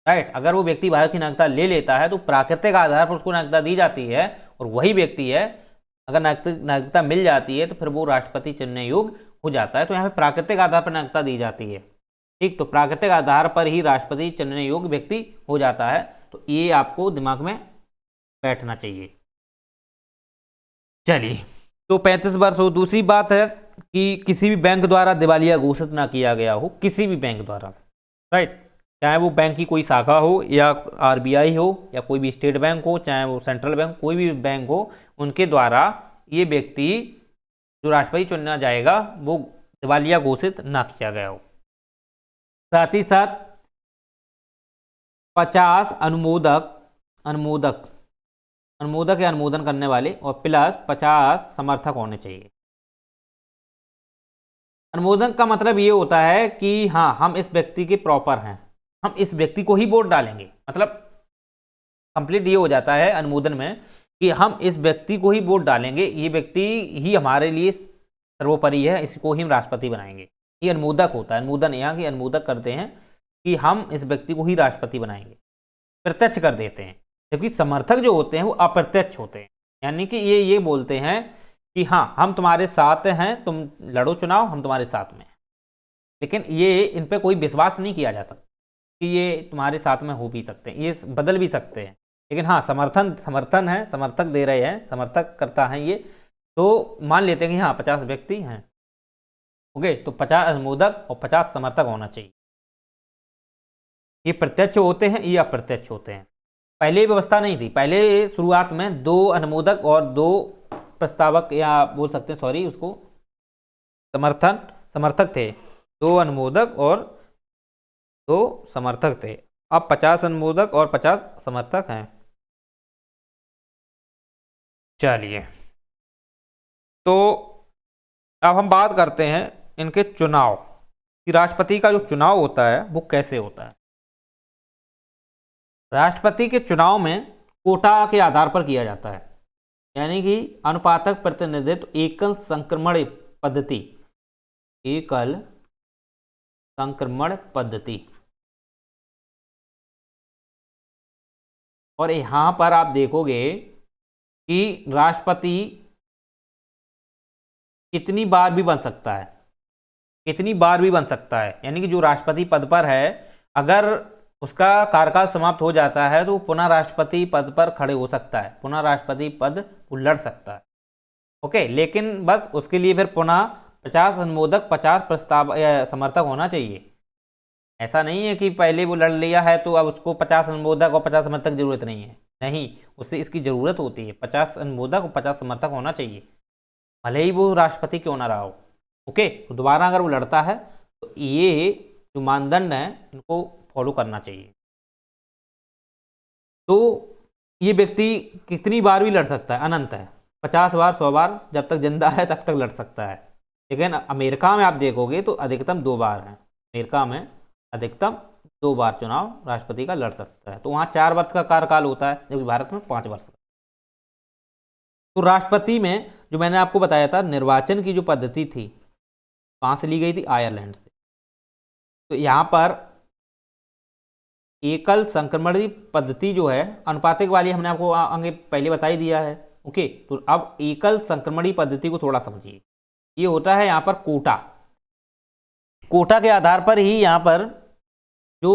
राइट। अगर वो व्यक्ति भारत की नागरिकता ले लेता है तो प्राकृतिक आधार पर उसको नागरिकता दी जाती है, और वही व्यक्ति है अगर नागरिकता मिल जाती है तो फिर वो राष्ट्रपति चुनने योग्य हो जाता है। तो यहाँ पे प्राकृतिक आधार पर नागरिकता दी जाती है, ठीक। तो प्राकृतिक आधार पर ही राष्ट्रपति चुनने योग्य व्यक्ति हो जाता है, तो ये आपको दिमाग में बैठना चाहिए। चलिए, तो 35 वर्ष हो। दूसरी बात है कि किसी भी बैंक द्वारा दिवालिया घोषित ना किया गया हो, किसी भी बैंक द्वारा, राइट। चाहे वो बैंक की कोई शाखा हो या आरबीआई हो या कोई भी स्टेट बैंक हो, चाहे वो सेंट्रल बैंक, कोई भी बैंक हो, उनके द्वारा ये व्यक्ति जो राष्ट्रपति चुना जाएगा वो दिवालिया घोषित ना किया गया हो। साथ ही साथ 50 अनुमोदक या अनुमोदन करने वाले और प्लस 50 समर्थक होने चाहिए। अनुमोदन का मतलब ये होता है कि हाँ, हम इस व्यक्ति के प्रॉपर हैं, हम इस व्यक्ति को ही वोट डालेंगे, मतलब कंप्लीट ये हो जाता है अनुमोदन में कि हम इस व्यक्ति को ही वोट डालेंगे, ये व्यक्ति ही हमारे लिए सर्वोपरि है, इसको ही हम राष्ट्रपति बनाएंगे। ये अनुमोदक होता है। अनुमोदन यहाँ के अनुमोदक करते हैं कि हम इस व्यक्ति को ही राष्ट्रपति बनाएंगे, प्रत्यक्ष कर देते हैं। जबकि समर्थक जो होते हैं वो अप्रत्यक्ष होते हैं, यानी कि ये बोलते हैं कि हाँ, हम तुम्हारे साथ हैं, तुम लड़ो चुनाव, हम तुम्हारे साथ में हैं। लेकिन ये इन पर कोई विश्वास नहीं किया जा सकता कि ये तुम्हारे साथ में हो भी सकते हैं, ये बदल भी सकते हैं। लेकिन हाँ, समर्थन है, समर्थक दे रहे हैं, समर्थक करता है ये, तो मान लेते हैं कि हाँ 50 व्यक्ति हैं। ओके, तो 50 अनुमोदक और 50 समर्थक होना चाहिए। ये प्रत्यक्ष होते हैं, ये अप्रत्यक्ष होते हैं। पहले व्यवस्था नहीं थी, पहले शुरुआत में 2 अनुमोदक और 2 प्रस्तावक या बोल सकते हैं, सॉरी, उसको समर्थक थे। 2 अनुमोदक और 2 समर्थक थे। अब 50 अनुमोदक और 50 समर्थक हैं। चलिए, तो अब हम बात करते हैं इनके चुनाव कि राष्ट्रपति का जो चुनाव होता है वो कैसे होता है। राष्ट्रपति के चुनाव में कोटा के आधार पर किया जाता है, यानी कि अनुपातक प्रतिनिधित्व, एकल संक्रमण पद्धति। और यहां पर आप देखोगे कि राष्ट्रपति कितनी बार भी बन सकता है, यानी कि जो राष्ट्रपति पद पर है अगर उसका कार्यकाल समाप्त हो जाता है तो पुनः राष्ट्रपति पद पर खड़े हो सकता है, पुनः राष्ट्रपति पद वो लड़ सकता है। ओके, लेकिन बस उसके लिए फिर पुनः 50 अनुमोदक 50 प्रस्ताव समर्थक होना चाहिए। ऐसा नहीं है कि पहले वो लड़ लिया है तो अब उसको 50 अनुमोदक और 50 समर्थक की जरूरत नहीं है, नहीं, उससे इसकी जरूरत होती है। 50 अनुमोदक और 50 समर्थक होना चाहिए। भले ही वो राष्ट्रपति क्यों ना रहा हो। ओके, तो दोबारा अगर वो लड़ता है तो ये जो मानदंड हैं इनको फॉलो करना चाहिए। तो ये व्यक्ति कितनी बार भी लड़ सकता है, अनंत है, 50 बार 100 बार, जब तक जिंदा है तब तक लड़ सकता है। लेकिन अमेरिका में आप देखोगे तो अधिकतम 2 बार है, अमेरिका में अधिकतम 2 बार चुनाव राष्ट्रपति का लड़ सकता है। तो वहाँ 4 वर्ष का कार्यकाल होता है, जबकि भारत में 5 वर्ष का। तो राष्ट्रपति में जो मैंने आपको बताया था निर्वाचन की जो पद्धति थी, कहाँ से ली गई थी, आयरलैंड से। तो यहाँ पर एकल संक्रमण पद्धति जो है अनुपातिक वाली हमने आपको आगे पहले बता ही दिया है। ओके, तो अब एकल संक्रमणी पद्धति को थोड़ा समझिए। ये होता है यहाँ पर कोटा, कोटा के आधार पर ही यहाँ पर जो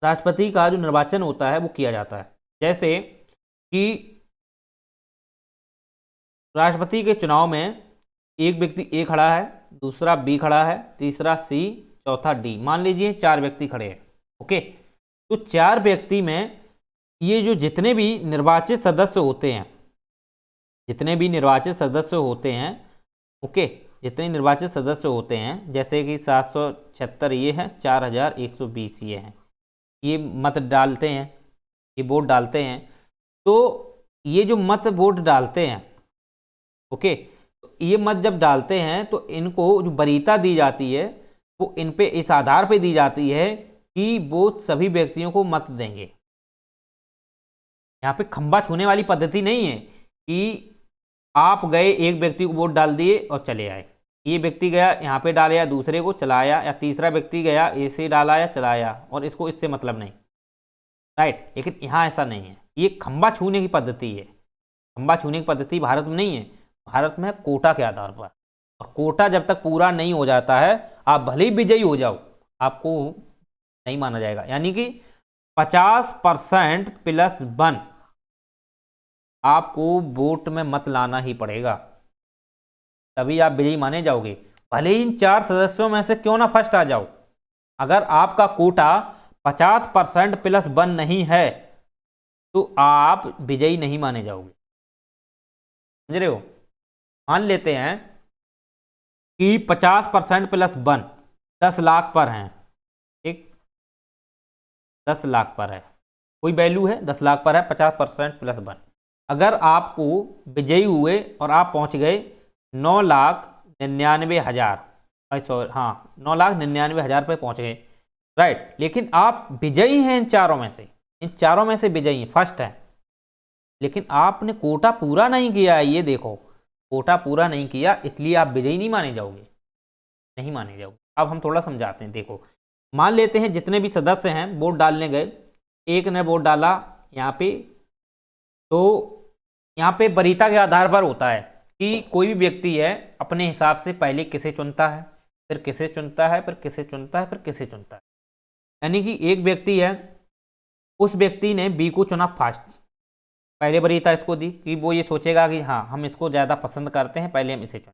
राष्ट्रपति का जो निर्वाचन होता है वो किया जाता है। जैसे कि राष्ट्रपति के चुनाव में एक व्यक्ति ए खड़ा है, दूसरा बी खड़ा है, तीसरा सी, चौथा डी। मान लीजिए 4 व्यक्ति खड़े हैं। ओके, तो 4 व्यक्ति में ये जो जितने भी निर्वाचित सदस्य होते हैं, जितने भी निर्वाचित सदस्य होते हैं, ओके, जितने निर्वाचित सदस्य होते हैं, जैसे कि 776 ये हैं, 4120 ये हैं, ये मत डालते हैं, ये वोट डालते हैं। तो ये जो मत वोट डालते हैं, ओके, तो ये मत जब डालते हैं तो इनको जो वरीयता दी जाती है वो इन पे इस आधार पे दी जाती है कि वो सभी व्यक्तियों को मत देंगे। यहाँ पे खंबा छूने वाली पद्धति नहीं है कि आप गए एक व्यक्ति को वोट डाल दिए और चले आए, ये व्यक्ति गया यहाँ पे डाला दूसरे को चलाया, या तीसरा व्यक्ति गया ऐसे डाला या चलाया और इसको इससे मतलब नहीं, राइट। लेकिन यहाँ ऐसा नहीं है, ये खंबा छूने की पद्धति है। खंबा छूने की पद्धति भारत में नहीं है, भारत में कोटा के आधार पर। और कोटा जब तक पूरा नहीं हो जाता है, आप भले ही विजयी हो जाओ, आपको नहीं माना जाएगा। यानी कि 50% प्लस 1 आपको वोट में मत लाना ही पड़ेगा, तभी आप विजयी माने जाओगे। भले ही इन 4 सदस्यों में से क्यों ना फर्स्ट आ जाओ, अगर आपका कोटा 50% प्लस 1 नहीं है तो आप विजयी नहीं माने जाओगे। समझ रहे हो? मान लेते हैं कि 50% प्लस 1 10 लाख पर हैं, ठीक, 10 लाख पर है, कोई वैल्यू है 10 लाख पर है, 50% प्लस 1। अगर आपको विजयी हुए और आप पहुंच गए 9,99,000, सॉरी हाँ 9,99,000 पे पहुंच गए, राइट। लेकिन आप विजयी हैं इन चारों में से, इन चारों में से विजयी हैं, फर्स्ट हैं, लेकिन आपने कोटा पूरा नहीं किया है। ये देखो, कोटा पूरा नहीं किया, इसलिए आप विजयी नहीं माने जाओगे, नहीं माने जाओगे। अब हम थोड़ा समझाते हैं। देखो, मान लेते हैं जितने भी सदस्य हैं वोट डालने गए, एक ने वोट डाला यहाँ पे, तो यहाँ पे वरीयता के आधार पर होता है कि कोई भी व्यक्ति है अपने हिसाब से पहले किसे चुनता है, फिर किसे चुनता है, फिर किसे चुनता है, फिर किसे चुनता है। यानी कि एक व्यक्ति है, उस व्यक्ति ने बी को चुना फर्स्ट, पहले वरीयता इसको दी कि वो ये सोचेगा कि हाँ हम इसको ज़्यादा पसंद करते हैं, पहले हम इसे चुनें।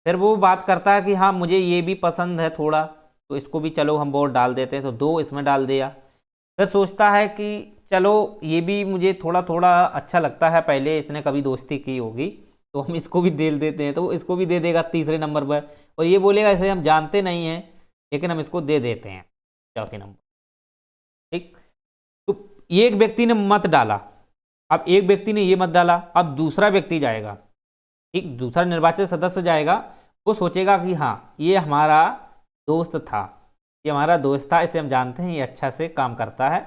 फिर वो बात करता है कि हाँ मुझे ये भी पसंद है थोड़ा, तो इसको भी चलो हम वोट डाल देते हैं, तो 2 इसमें डाल दिया। फिर सोचता है कि चलो ये भी मुझे थोड़ा थोड़ा अच्छा लगता है, पहले इसने कभी दोस्ती की होगी तो हम इसको भी दे देते हैं, तो वो इसको भी दे देगा तीसरे नंबर पर, और ये बोलेगा इसे हम जानते नहीं हैं लेकिन हम इसको दे देते हैं चौथे नंबर, ठीक। तो एक व्यक्ति ने मत डाला, अब एक व्यक्ति ने ये मत डाला, अब दूसरा व्यक्ति जाएगा, ठीक, दूसरा निर्वाचित सदस्य जाएगा, वो सोचेगा कि हाँ ये हमारा दोस्त था, ये हमारा दोस्त था, इसे हम जानते हैं, ये अच्छा से काम करता है,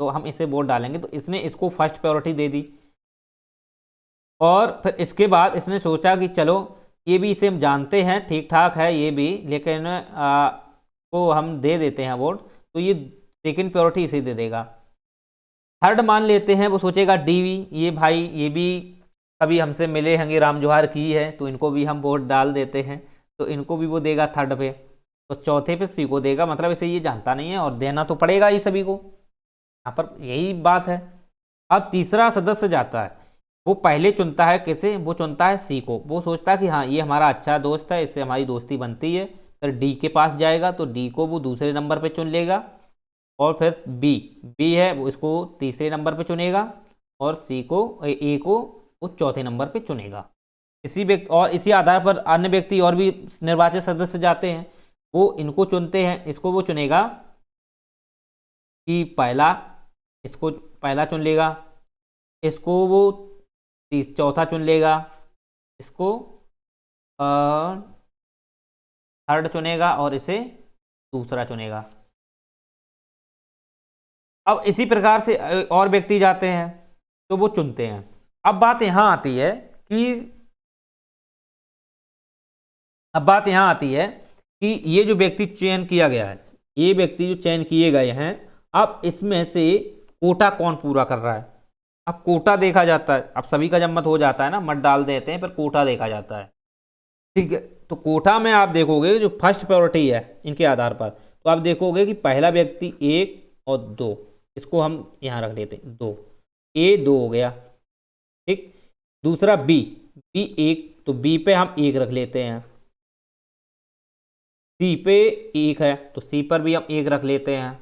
तो हम इसे वोट डालेंगे। तो इसने इसको फर्स्ट प्रायोरिटी दे दी, और फिर इसके बाद इसने सोचा कि चलो ये भी इसे हम जानते हैं, ठीक ठाक है ये भी, लेकिन को हम दे देते हैं वोट, तो ये सेकंड प्रायोरिटी इसे दे देगा। थर्ड मान लेते हैं, वो सोचेगा डी, ये भाई ये भी कभी हमसे मिले होंगे, राम जोहार की है, तो इनको भी हम वोट डाल देते हैं, तो इनको भी वो देगा थर्ड पे। तो चौथे पे सी को देगा, मतलब इसे ये जानता नहीं है और देना तो पड़ेगा ही सभी को, यहाँ पर यही बात है। अब तीसरा सदस्य जाता है, वो पहले चुनता है किसे, वो चुनता है सी को, वो सोचता है कि हाँ ये हमारा अच्छा दोस्त है, इससे हमारी दोस्ती बनती है। फिर डी के पास जाएगा, तो डी को वो दूसरे नंबर पे चुन लेगा, और फिर बी है वो इसको तीसरे नंबर पे चुनेगा, और सी को ए को वो चौथे नंबर पे चुनेगा। इसी व्यक्ति और इसी आधार पर अन्य व्यक्ति और भी निर्वाचित सदस्य जाते हैं, वो इनको चुनते हैं। इसको वो चुनेगा कि पहला, इसको पहला चुन लेगा, इसको वो चौथा चुन लेगा, इसको थर्ड चुनेगा और इसे दूसरा चुनेगा। अब इसी प्रकार से और व्यक्ति जाते हैं तो वो चुनते हैं। अब बात यहाँ आती है कि ये जो व्यक्ति चयन किया गया है, ये व्यक्ति जो चयन किए गए हैं, अब इसमें से कोटा कौन पूरा कर रहा है। अब कोटा देखा जाता है। अब सभी का जब मत हो जाता है ना, मत डाल देते हैं, पर कोटा देखा जाता है। ठीक है, तो कोटा में आप देखोगे जो फर्स्ट प्रायोरिटी है इनके आधार पर, तो आप देखोगे कि पहला व्यक्ति 1 और 2, इसको हम यहाँ रख लेते हैं 2, A 2 हो गया। ठीक, दूसरा B 1, तो B पे हम 1 रख लेते हैं। C पे 1 है तो C पर भी हम 1 रख लेते हैं।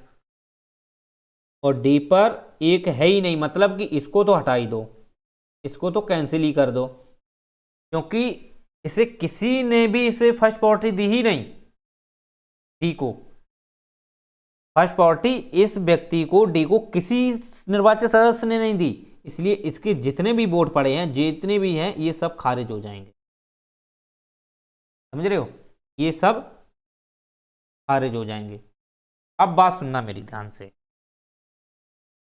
और D पर 1 है ही नहीं, मतलब कि इसको तो हटा ही दो, इसको तो कैंसिल ही कर दो, क्योंकि इसे किसी ने भी इसे फर्स्ट प्रायोरिटी दी ही नहीं। डी को फर्स्ट प्रायोरिटी इस व्यक्ति को, डी को, किसी निर्वाचित सदस्य ने नहीं दी, इसलिए इसके जितने भी वोट पड़े हैं, जितने भी हैं, ये सब खारिज हो जाएंगे। समझ रहे हो, ये सब खारिज हो जाएंगे। अब बात सुनना मेरी ध्यान से।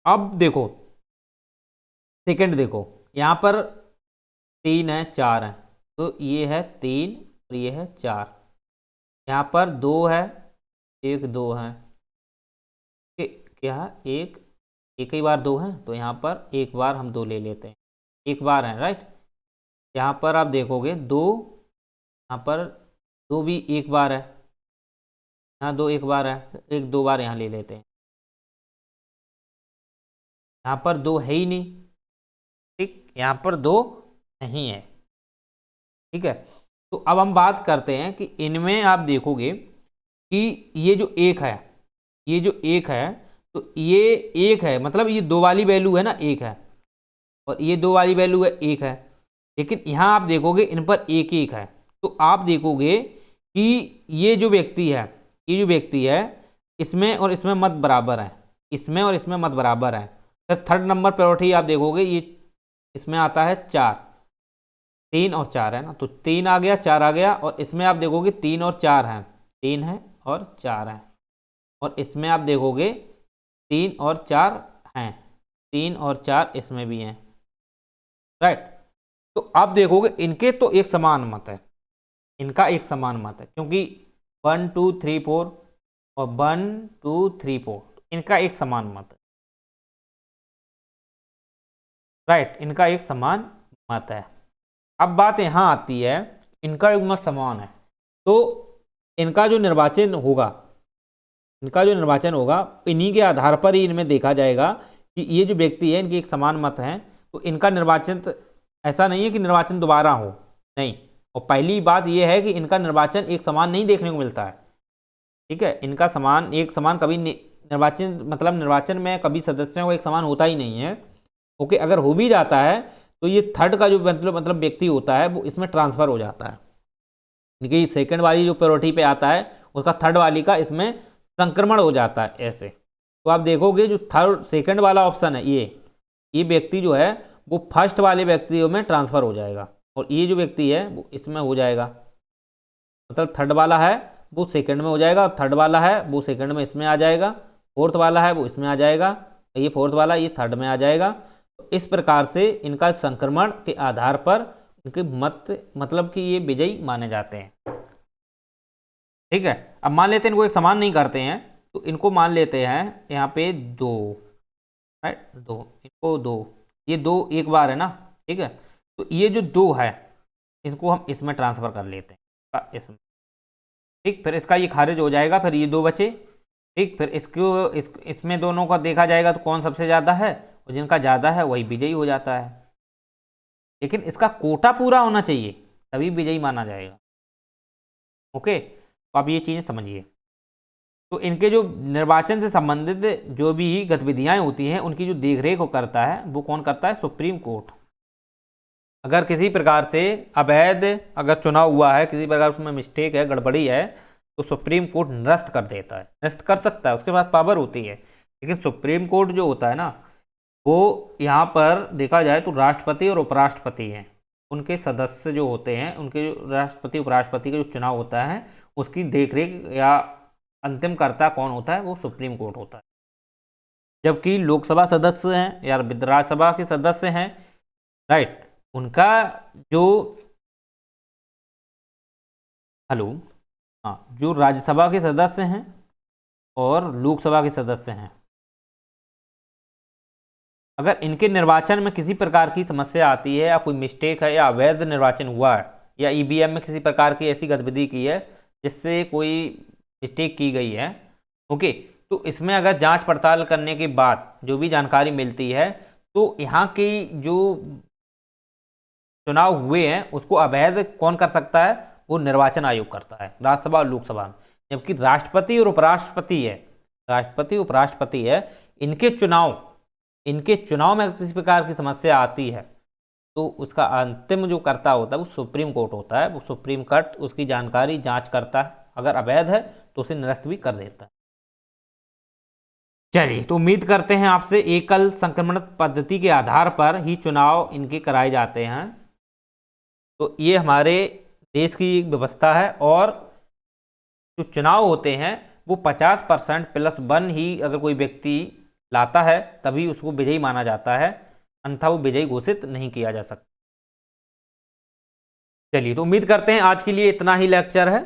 अब देखो सेकंड, देखो यहां पर 3 है 4 है, तो ये है 3 और ये है 4। यहाँ पर 2 है, 1 2 है, क्या है, एक ही बार 2 है, तो यहाँ पर एक बार हम 2 ले लेते हैं, एक बार है, राइट। यहाँ पर आप देखोगे 2, यहाँ पर 2 भी एक बार है, यहाँ 2 एक बार है, 1 2 बार यहाँ ले लेते हैं। यहाँ पर 2 है ही नहीं, ठीक, यहाँ पर 2 नहीं है। ठीक है, तो अब हम बात करते हैं कि इनमें आप देखोगे कि ये जो 1 है, ये जो 1 है, तो ये 1 है, मतलब ये 2 वाली वैल्यू है ना, 1 है, और ये 2 वाली वैल्यू है, 1 है। लेकिन यहाँ आप देखोगे इन पर 1 1 है, तो आप देखोगे कि ये जो व्यक्ति है, ये जो व्यक्ति है, इसमें और इसमें मत बराबर है, इसमें और इसमें मत बराबर है। तो थर्ड नंबर प्रायोरिटी आप देखोगे, ये इसमें आता है 4, 3 और 4 है ना, तो 3 आ गया, 4 आ गया, और इसमें आप देखोगे 3 और 4 हैं, 3 है और 4 है, और इसमें आप देखोगे 3 और 4 हैं, 3 और 4 इसमें भी हैं, राइट। तो आप देखोगे इनके तो एक समान मत है, इनका एक समान मत है, क्योंकि 1 2 3 4 और 1 2 3 4 इनका एक समान मत है, राइट, इनका एक समान मत है। अब बात यहाँ आती है, इनका एक मत समान है, तो इनका जो निर्वाचन होगा, इनका जो निर्वाचन होगा, इन्हीं के आधार पर ही इनमें देखा जाएगा कि ये जो व्यक्ति है, इनके एक समान मत हैं, तो इनका निर्वाचन, ऐसा नहीं है कि निर्वाचन दोबारा हो, नहीं। और पहली बात यह है कि इनका निर्वाचन एक समान नहीं देखने को मिलता है। ठीक है, इनका समान, एक समान कभी निर्वाचन, मतलब निर्वाचन में कभी सदस्यों को एक समान होता ही नहीं है। ओके, अगर हो भी जाता है तो ये थर्ड का जो मतलब व्यक्ति होता है, वो इसमें ट्रांसफर हो जाता है, क्योंकि सेकंड वाली जो प्रायोरिटी पे आता है, उसका थर्ड वाली का इसमें संक्रमण हो जाता है ऐसे। तो आप देखोगे जो थर्ड सेकंड वाला ऑप्शन है, ये व्यक्ति जो है वो फर्स्ट वाले व्यक्तियों में ट्रांसफर हो जाएगा, और ये जो व्यक्ति है वो इसमें हो जाएगा, मतलब थर्ड वाला है वो सेकंड में हो जाएगा, और थर्ड वाला है वो सेकंड में इसमें आ जाएगा, फोर्थ वाला है वो इसमें आ जाएगा, ये फोर्थ वाला ये थर्ड में आ जाएगा। तो इस प्रकार से इनका संक्रमण के आधार पर इनके मत, मतलब कि ये विजयी माने जाते हैं। ठीक है, अब मान लेते हैं इनको एक समान नहीं करते हैं, तो इनको मान लेते हैं यहाँ पे 2, राइट, 2, इनको 2, ये 2 एक बार है ना। ठीक है, तो ये जो 2 है इसको हम इसमें ट्रांसफर कर लेते हैं, इसमें। ठीक, फिर इसका ये खारिज हो जाएगा, फिर ये 2 बचे। ठीक, फिर इसको इसमें दोनों का देखा जाएगा तो कौन सबसे ज़्यादा है, और जिनका ज़्यादा है वही विजयी हो जाता है। लेकिन इसका कोटा पूरा होना चाहिए, तभी विजयी माना जाएगा। ओके, तो आप ये चीज़ें समझिए। तो इनके जो निर्वाचन से संबंधित जो भी गतिविधियाँ होती हैं, उनकी जो देखरेख करता है वो कौन करता है, सुप्रीम कोर्ट। अगर किसी प्रकार से अवैध अगर चुनाव हुआ है, किसी प्रकार उसमें मिस्टेक है, गड़बड़ी है, तो सुप्रीम कोर्ट निरस्त कर देता है। निरस्त कर सकता है, उसके पास पावर होती है। लेकिन सुप्रीम कोर्ट जो होता है ना, वो यहाँ पर देखा जाए तो राष्ट्रपति और उपराष्ट्रपति हैं, उनके सदस्य जो होते हैं, उनके जो राष्ट्रपति उपराष्ट्रपति का जो चुनाव होता है उसकी देखरेख या अंतिम कर्ता कौन होता है, वो सुप्रीम कोर्ट होता है। जबकि लोकसभा सदस्य हैं या राज्यसभा के सदस्य हैं, राइट, उनका जो हाँ, जो राज्यसभा के सदस्य हैं और लोकसभा के सदस्य हैं, अगर इनके निर्वाचन में किसी प्रकार की समस्या आती है या कोई मिस्टेक है या अवैध निर्वाचन हुआ है या ईवीएम में किसी प्रकार की ऐसी गतिविधि की है जिससे कोई मिस्टेक की गई है, ओके, तो इसमें अगर जांच पड़ताल करने के बाद जो भी जानकारी मिलती है तो यहाँ की जो चुनाव हुए हैं उसको अवैध कौन कर सकता है, वो निर्वाचन आयोग करता है, राज्यसभा और लोकसभा में। जबकि राष्ट्रपति और उपराष्ट्रपति है, राष्ट्रपति उपराष्ट्रपति है, इनके चुनाव में किसी प्रकार की समस्या आती है तो उसका अंतिम जो कर्ता होता है वो सुप्रीम कोर्ट होता है। वो सुप्रीम कोर्ट उसकी जानकारी जांच करता है, अगर अवैध है तो उसे निरस्त भी कर देता है। चलिए, तो उम्मीद करते हैं आपसे एकल संक्रमण पद्धति के आधार पर ही चुनाव इनके कराए जाते हैं। तो ये हमारे देश की एक व्यवस्था है और जो चुनाव होते हैं वो 50% +1 ही अगर कोई व्यक्ति लाता है तभी उसको विजयी माना जाता है, अन्यथा वो विजयी घोषित नहीं किया जा सकता। चलिए, तो उम्मीद करते हैं आज के लिए इतना ही लेक्चर है।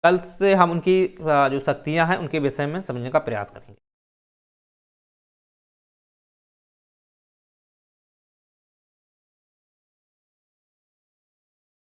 कल से हम उनकी जो शक्तियां हैं उनके विषय में समझने का प्रयास करेंगे।